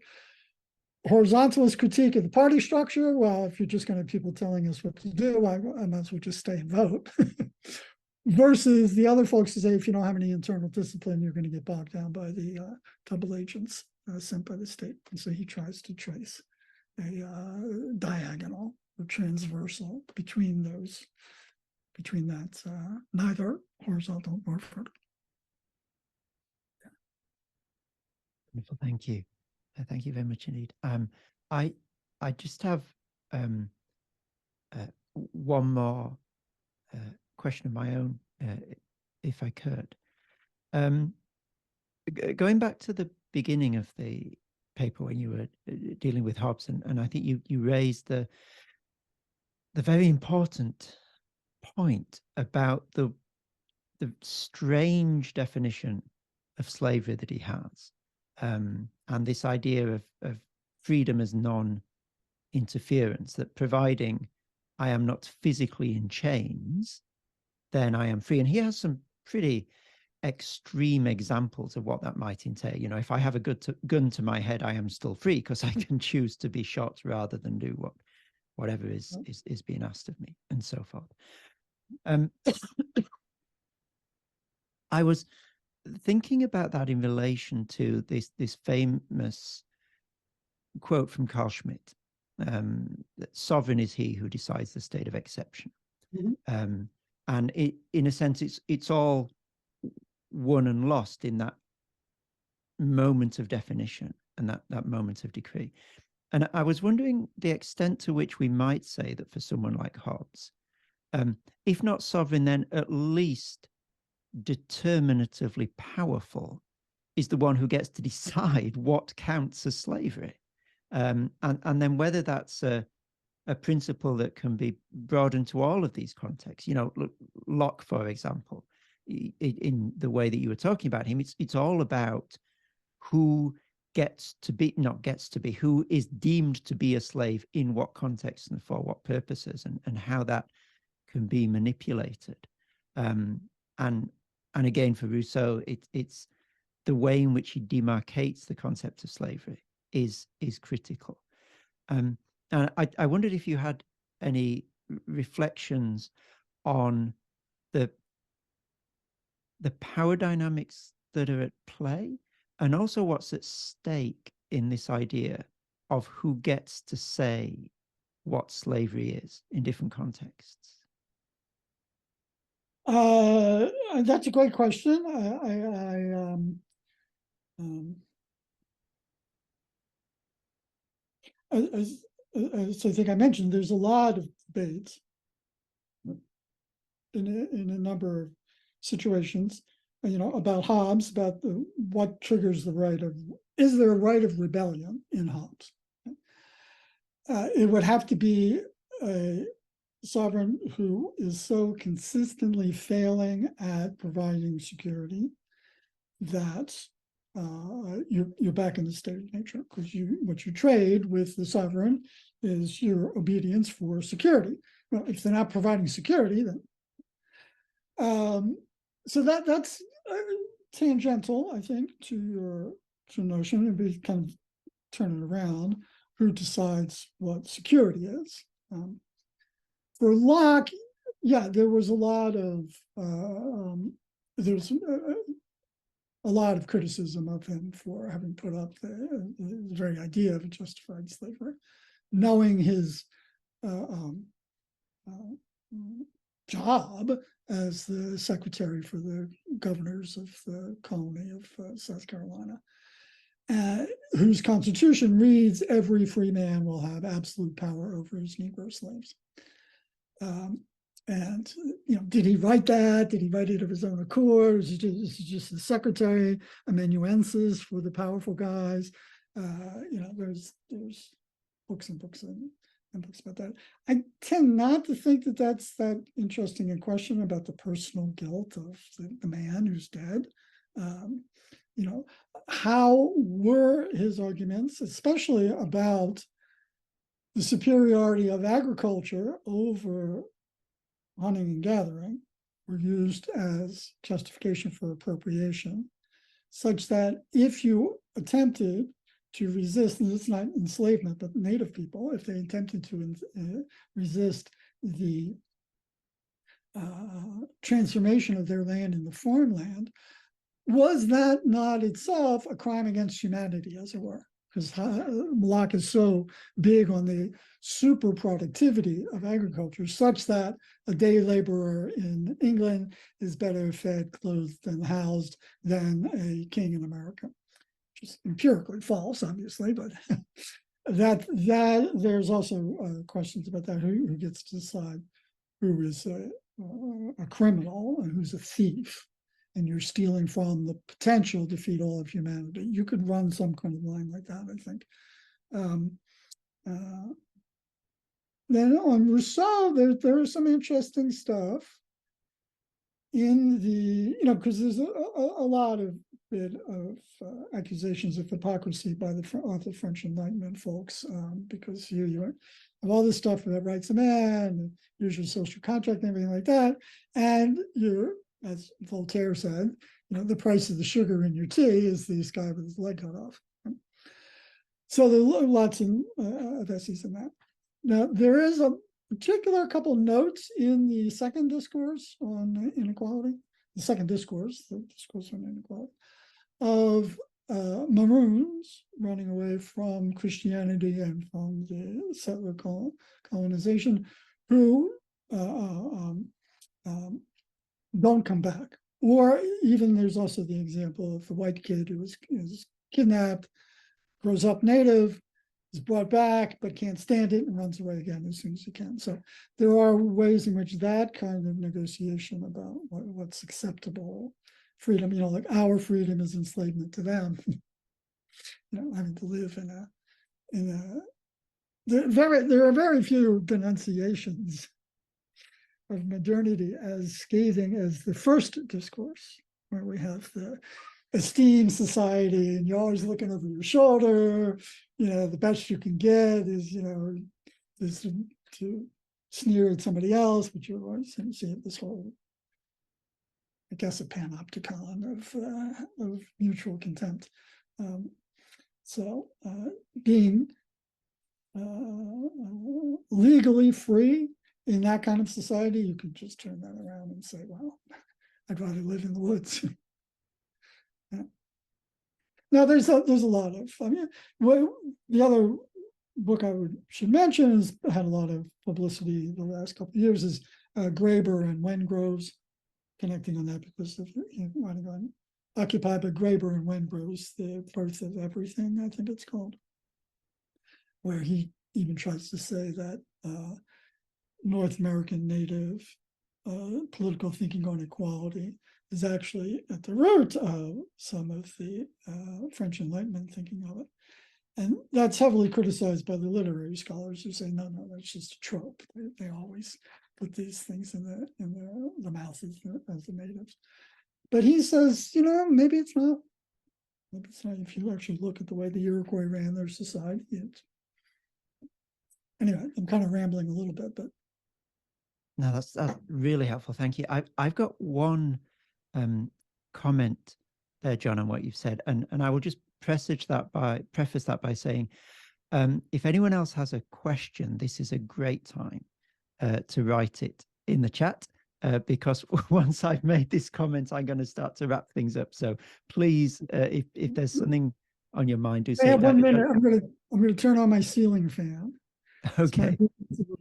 horizontalist critique of the party structure. Well, if you're just going to have people telling us what to do, I might as well just stay and vote. Versus the other folks who say, if you don't have any internal discipline, you're going to get bogged down by the double agents sent by the state. And so he tries to trace a diagonal or transversal between that neither horizontal nor vertical. Wonderful, thank you. Thank you very much indeed. I just have one more question of my own, if I could. Going back to the beginning of the paper when you were dealing with Hobbes, and I think you raised the very important point about the strange definition of slavery that he has, and this idea of freedom as non-interference, that providing I am not physically in chains, then I am free. And he has some pretty extreme examples of what that might entail. You know, if I have a gun to my head, I am still free because I can choose to be shot rather than do whatever is being asked of me, and so forth. I was thinking about that in relation to this famous quote from Carl Schmitt, that sovereign is he who decides the state of exception. Mm-hmm. And in a sense, it's all won and lost in that moment of definition and that moment of decree. And I was wondering the extent to which we might say that for someone like Hobbes, if not sovereign, then at least determinatively powerful, is the one who gets to decide what counts as slavery. And then whether that's a principle that can be broadened to all of these contexts. You know, look, Locke, for example, in the way that you were talking about him, it's all about who who is deemed to be a slave in what context and for what purposes, and how that can be manipulated. And again, for Rousseau, it's the way in which he demarcates the concept of slavery is critical. And I wondered if you had any reflections on the power dynamics that are at play, and also what's at stake in this idea of who gets to say what slavery is in different contexts. That's a great question. As I think I mentioned, there's a lot of debates in a number of situations, you know, about Hobbes, about what triggers the right of, is there a right of rebellion in Hobbes? It would have to be a sovereign who is so consistently failing at providing security that you're back in the state of nature, because what you trade with the sovereign is your obedience for security. Well, if they're not providing security, then so that's tangential, I think, to your notion. It'd be kind of turn it around. Who decides what security is? For Locke, yeah, there was a lot of a lot of criticism of him for having put up the very idea of a justified slavery, knowing his job as the secretary for the governors of the colony of South Carolina, whose constitution reads every free man will have absolute power over his Negro slaves. And, you know, did he write that? Did he write it of his own accord? Is it just the secretary, amanuensis for the powerful guys? You know, there's books and books and books about that. I tend not to think that that's that interesting a question about the personal guilt of the man who's dead. how were his arguments, especially about the superiority of agriculture over hunting and gathering, were used as justification for appropriation, such that if you attempted to resist, and it's not enslavement, but native people, if they attempted to resist the transformation of their land into farmland, was that not itself a crime against humanity, as it were? Because Locke is so big on the super productivity of agriculture, such that a day laborer in England is better fed, clothed, and housed than a king in America. Which is empirically false, obviously, but that there's also questions about that. Who gets to decide who is a criminal and who's a thief? And you're stealing from the potential to feed all of humanity. You could run some kind of line like that, I think. Then on Rousseau, there is some interesting stuff in the, because there's a lot of bit of accusations of hypocrisy by the French Enlightenment folks, because you have all this stuff about rights of man, usual social contract and everything like that, and you're, as Voltaire said, the price of the sugar in your tea is this guy with his leg cut off. So there are lots of essays in that. Now, there is a particular couple notes in the second discourse on inequality, the discourse on inequality, of Maroons running away from Christianity and from the settler colonization, who don't come back. Or even there's also the example of the white kid who is kidnapped, grows up native, is brought back, but can't stand it and runs away again as soon as he can. So there are ways in which that kind of negotiation about what's acceptable freedom, like our freedom is enslavement to them. Having to live there are very few denunciations of modernity as scathing as the first discourse, where we have the esteemed society and you're always looking over your shoulder, the best you can get is, is to sneer at somebody else, but you're always see this whole, I guess, a panopticon of mutual contempt. So being legally free in that kind of society, you could just turn that around and say, well, I'd rather live in the woods. Yeah. Now, there's a lot of, the other book I should mention has had a lot of publicity the last couple of years is Graeber and Wengrove's, connecting on that because of writing on Occupy by Graeber and Wengrove's The Birth of Everything, I think it's called, where he even tries to say that North American native political thinking on equality is actually at the root of some of the French Enlightenment thinking of it. And that's heavily criticized by the literary scholars who say, no, that's just a trope. They always put these things in the mouth as the natives. But he says, maybe it's not. Maybe it's not. If you actually look at the way the Iroquois ran their society. Anyway, I'm kind of rambling a little bit, but. No, that's really helpful. Thank you. I've got one comment there, John, on what you've said, and I will just preface that by saying, if anyone else has a question, this is a great time to write it in the chat, because once I've made this comment, I'm going to start to wrap things up. So please, if there's something on your mind, do say. I have 1 minute. I'm going to turn on my ceiling fan. Okay.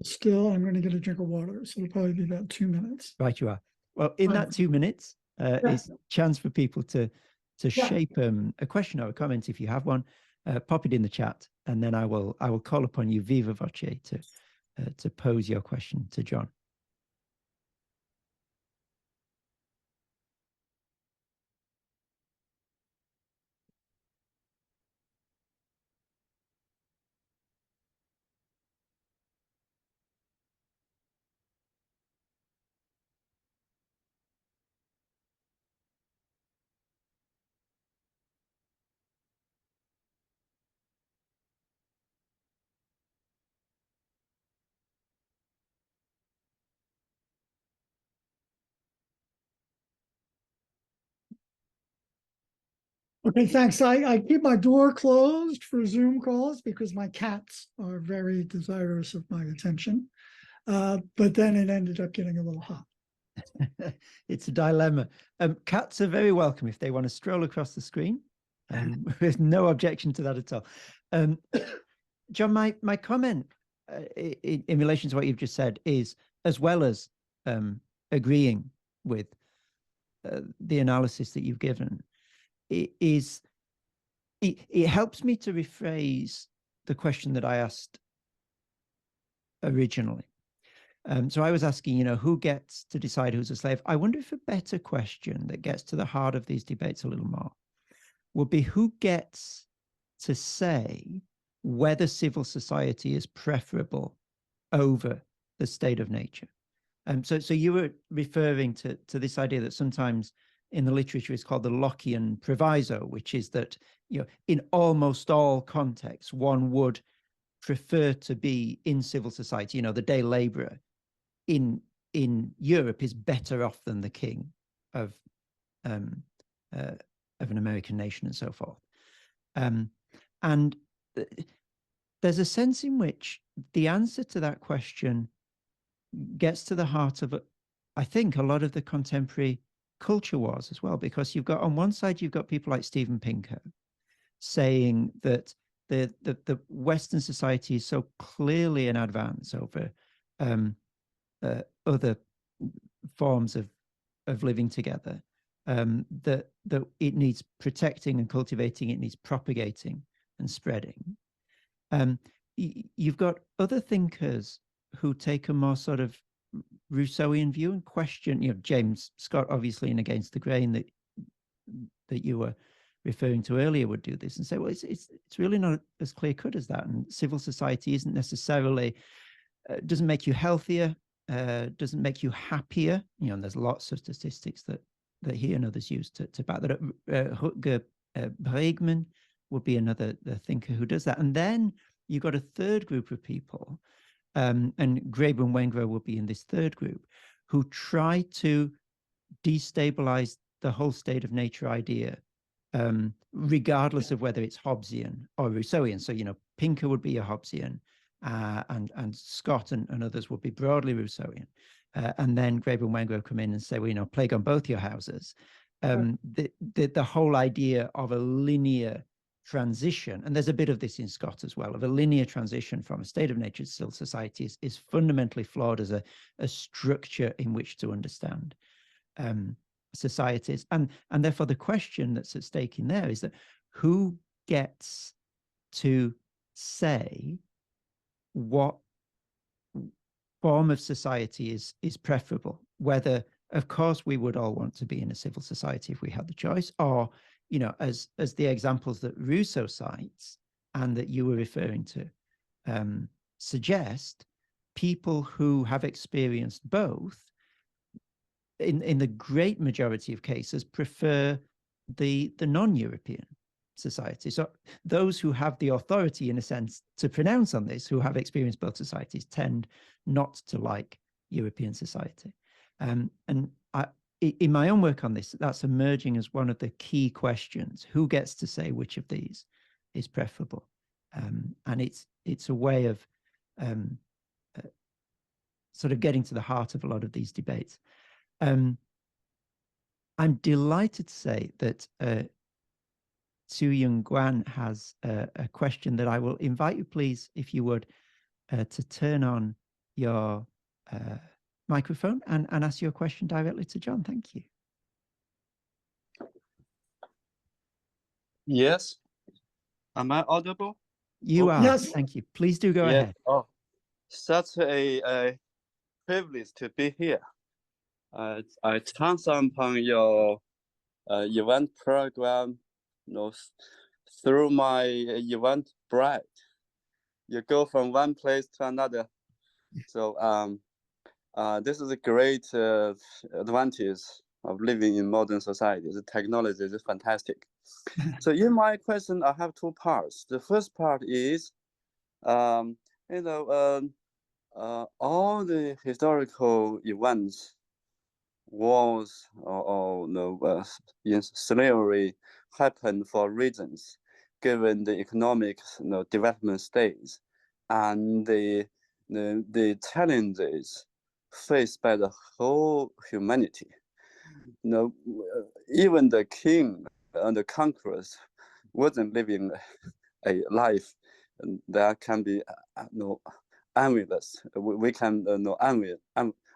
Still, I'm going to get a drink of water, so it'll probably be about 2 minutes. Right, you are. Well, in that 2 minutes, it's a chance for people to shape a question or a comment if you have one. Pop it in the chat, and then I will call upon you viva voce to pose your question to John. Okay, thanks. I keep my door closed for Zoom calls because my cats are very desirous of my attention. But then it ended up getting a little hot. It's a dilemma. Cats are very welcome if they want to stroll across the screen. There's no objection to that at all. John, my comment in relation to what you've just said is, as well as agreeing with the analysis that you've given, it helps me to rephrase the question that I asked originally. So I was asking, who gets to decide who's a slave? I wonder if a better question that gets to the heart of these debates a little more would be, who gets to say whether civil society is preferable over the state of nature? So you were referring to this idea that sometimes in the literature is called the Lockean proviso, which is that, in almost all contexts, one would prefer to be in civil society. The day laborer in Europe is better off than the king of an American nation and so forth. And there's a sense in which the answer to that question gets to the heart of, I think, a lot of the contemporary culture wars as well, because you've got, on one side, you've got people like Steven Pinker saying that the Western society is so clearly in advance over other forms of living together, that it needs protecting and cultivating, it needs propagating and spreading. You've got other thinkers who take a more sort of Rousseauian view and question, James Scott, obviously, in Against the Grain that you were referring to earlier, would do this and say, well, it's really not as clear cut as that, and civil society isn't necessarily doesn't make you healthier, doesn't make you happier. And there's lots of statistics that he and others use to back that up. Rutger Bregman would be another thinker who does that. And then you've got a third group of people, and Graeber and Wengrow will be in this third group, who try to destabilize the whole state of nature idea, regardless of whether it's Hobbesian or Rousseauian. So, Pinker would be a Hobbesian, and Scott and others would be broadly Rousseauian. And then Graeber and Wengrow come in and say, well, plague on both your houses. The whole idea of a linear transition, and there's a bit of this in Scott as well, of a linear transition from a state of nature to civil society is fundamentally flawed as a structure in which to understand societies. And therefore the question that's at stake in there is that who gets to say what form of society is preferable, whether, of course, we would all want to be in a civil society if we had the choice, or, as the examples that Rousseau cites and that you were referring to suggest, people who have experienced both, in the great majority of cases, prefer the non-European society. So those who have the authority, in a sense, to pronounce on this, who have experienced both societies, tend not to like European society. And in my own work on this, that's emerging as one of the key questions: who gets to say which of these is preferable? And it's a way of sort of getting to the heart of a lot of these debates. I'm delighted to say that Tzu-Yung Guan has a question that I will invite you, please, if you would, to turn on your microphone and ask your question directly to John. Thank you. Yes. Am I audible? You are. Yes. Thank you. Please do go ahead. Oh, such a privilege to be here. I chance upon your event program, through my event bride. You go from one place to another. So this is a great advantage of living in modern society. The technology is fantastic. So in my question, I have two parts. The first part is, all the historical events wars or in slavery happen for reasons, given the economic development stage and the challenges faced by the whole humanity. Even the king and the conquerors wasn't living a life that can be envious. We can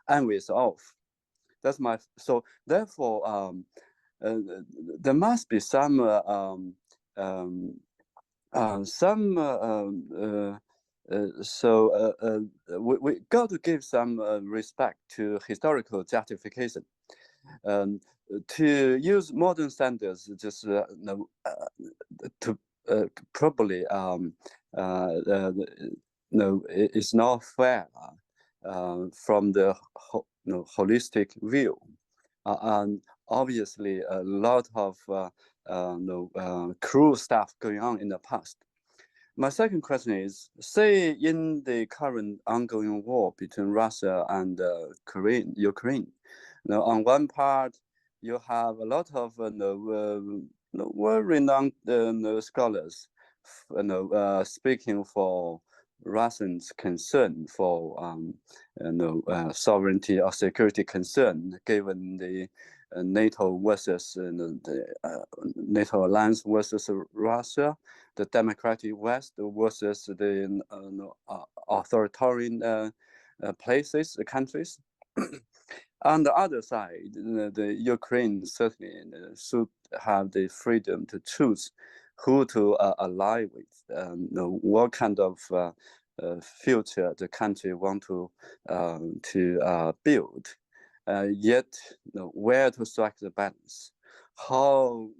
envious of. That's my so. Therefore, there must be some we got to give some respect to historical justification. To use modern standards, just to probably it's not fair from the holistic view, and obviously a lot of cruel stuff going on in the past. My second question is, say in the current ongoing war between Russia and Ukraine, on one part, you have a lot of well-renowned scholars speaking for Russians' concern for sovereignty or security concern, given the NATO versus the NATO alliance versus Russia, the democratic West versus the authoritarian places, countries. On the other side, the Ukraine certainly should have the freedom to choose who to ally with, what kind of future the country want to build. Yet, where to strike the balance? How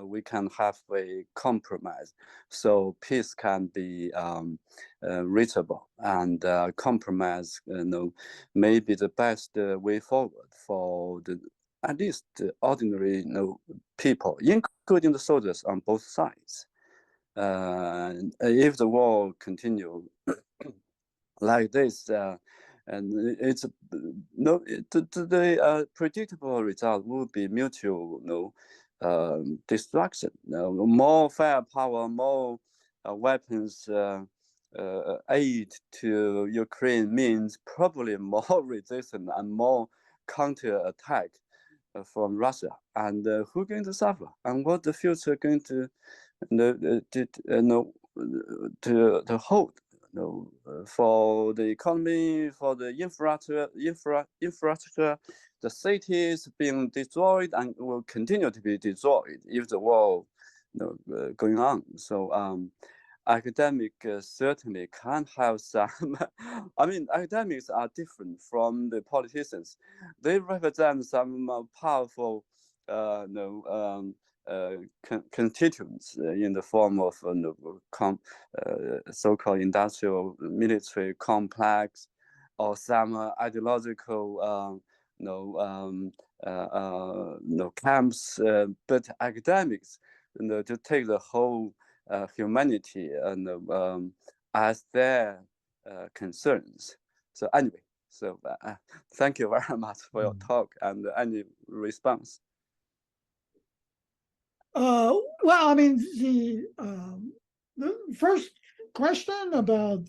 we can have a compromise so peace can be reachable, and compromise may be the best way forward for at least the ordinary people, including the soldiers on both sides. If the war continue like this, and it's the predictable result will be mutual destruction. More firepower, more weapons aid to Ukraine means probably more resistance and more counter-attack from Russia. And who's going to suffer? And what the future going to hold? For the economy, for the infrastructure, the cities being destroyed and will continue to be destroyed if the war going on. So academics certainly can have some. I mean, academics are different from the politicians. They represent some powerful constituents in the form of so-called industrial military complex, or some ideological camps. But academics to take the whole humanity and as their concerns. So anyway, so thank you very much for your talk and any response. Well, I mean, the first question about,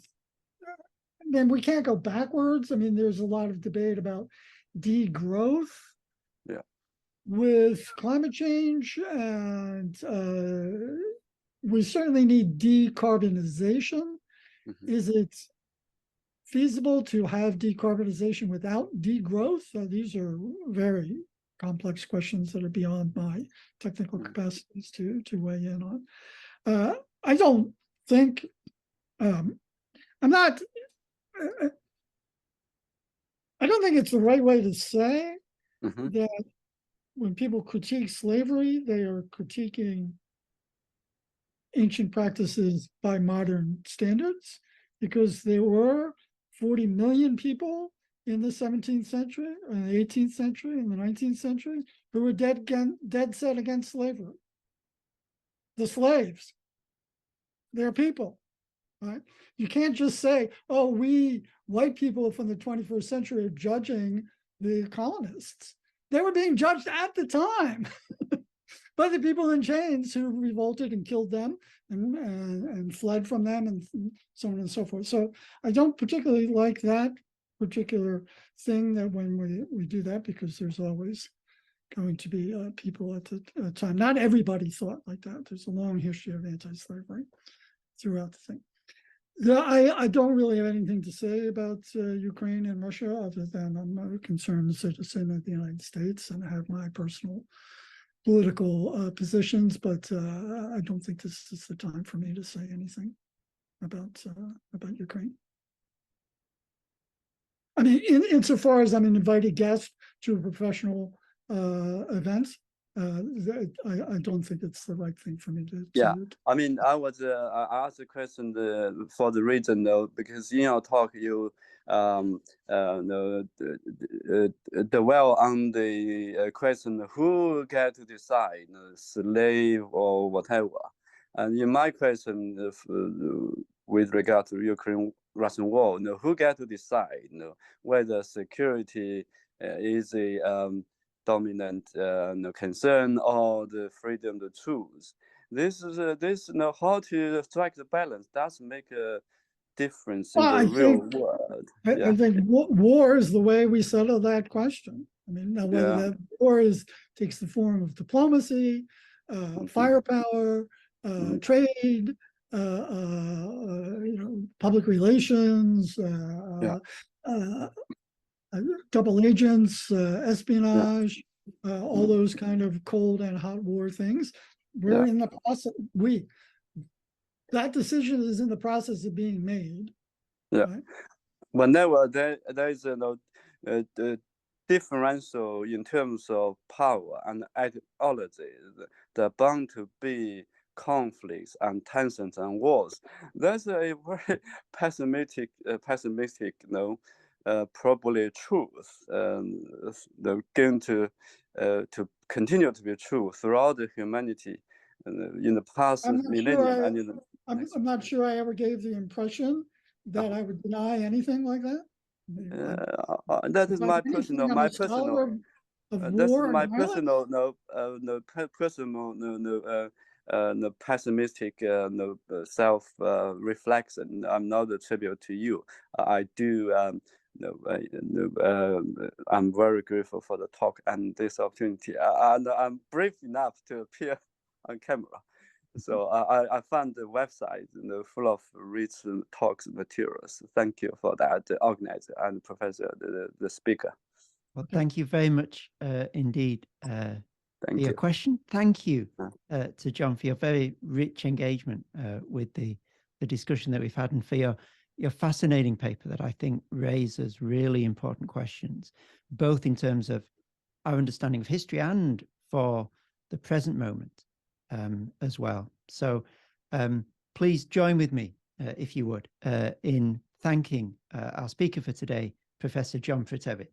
then we can't go backwards. I mean, there's a lot of debate about degrowth with climate change, and we certainly need decarbonization. Is it feasible to have decarbonization without degrowth? So these are very complex questions that are beyond my technical capacities to weigh in on. I don't think I don't think it's the right way to say that when people critique slavery, they are critiquing ancient practices by modern standards, because there were 40 million people in the 17th century, in the 18th century, in the 19th century, who were dead set against slavery. The slaves, they're people, right? You can't just say, oh, we white people from the 21st century are judging the colonists. They were being judged at the time by the people in chains who revolted and killed them and fled from them and so on and so forth. So I don't particularly like that particular thing, that when we do that, because there's always going to be people at the time. Not everybody thought like that. There's a long history of anti-slavery throughout the thing. Yeah, I don't really have anything to say about Ukraine and Russia, other than I'm a concerned citizen of the United States and I have my personal political positions, but I don't think this is the time for me to say anything about Ukraine. I mean, insofar as I'm an invited guest to a professional events, I don't think it's the right thing for me to. Yeah, I mean, I asked the question for the reason though, because in your talk you dwell on the question who get to decide, slave or whatever, and in my question with regard to Ukraine-Russian war, who get to decide, whether security is a dominant concern or the freedom to choose. This how to strike the balance does make a difference in the real world. I think war is the way we settle that question. I mean, now whether that war takes the form of diplomacy, firepower, trade, public relations, double agents, espionage, all those kind of cold and hot war things. We're in the process. That decision is in the process of being made. Yeah. Right? Whenever there is a differential in terms of power and ideology, there are bound to be conflicts and tensions and wars. That's a very pessimistic, probably truth. They're going to continue to be true throughout the humanity in the past millennium. I'm not sure I ever gave the impression that I would deny anything like that. That is my personal. That's my personal, pessimistic, self-reflection. I'm not a tribute to you. I do. I'm very grateful for the talk and this opportunity, and I'm brave enough to appear on camera. So I found the website full of rich talks materials. Thank you for that, the organizer and professor, the speaker. Well, thank you very much indeed for your question. Thank you to John for your very rich engagement with the discussion that we've had, and for your fascinating paper that I think raises really important questions, both in terms of our understanding of history and for the present moment as well. So please join with me, if you would, in thanking our speaker for today, Professor John Protevi.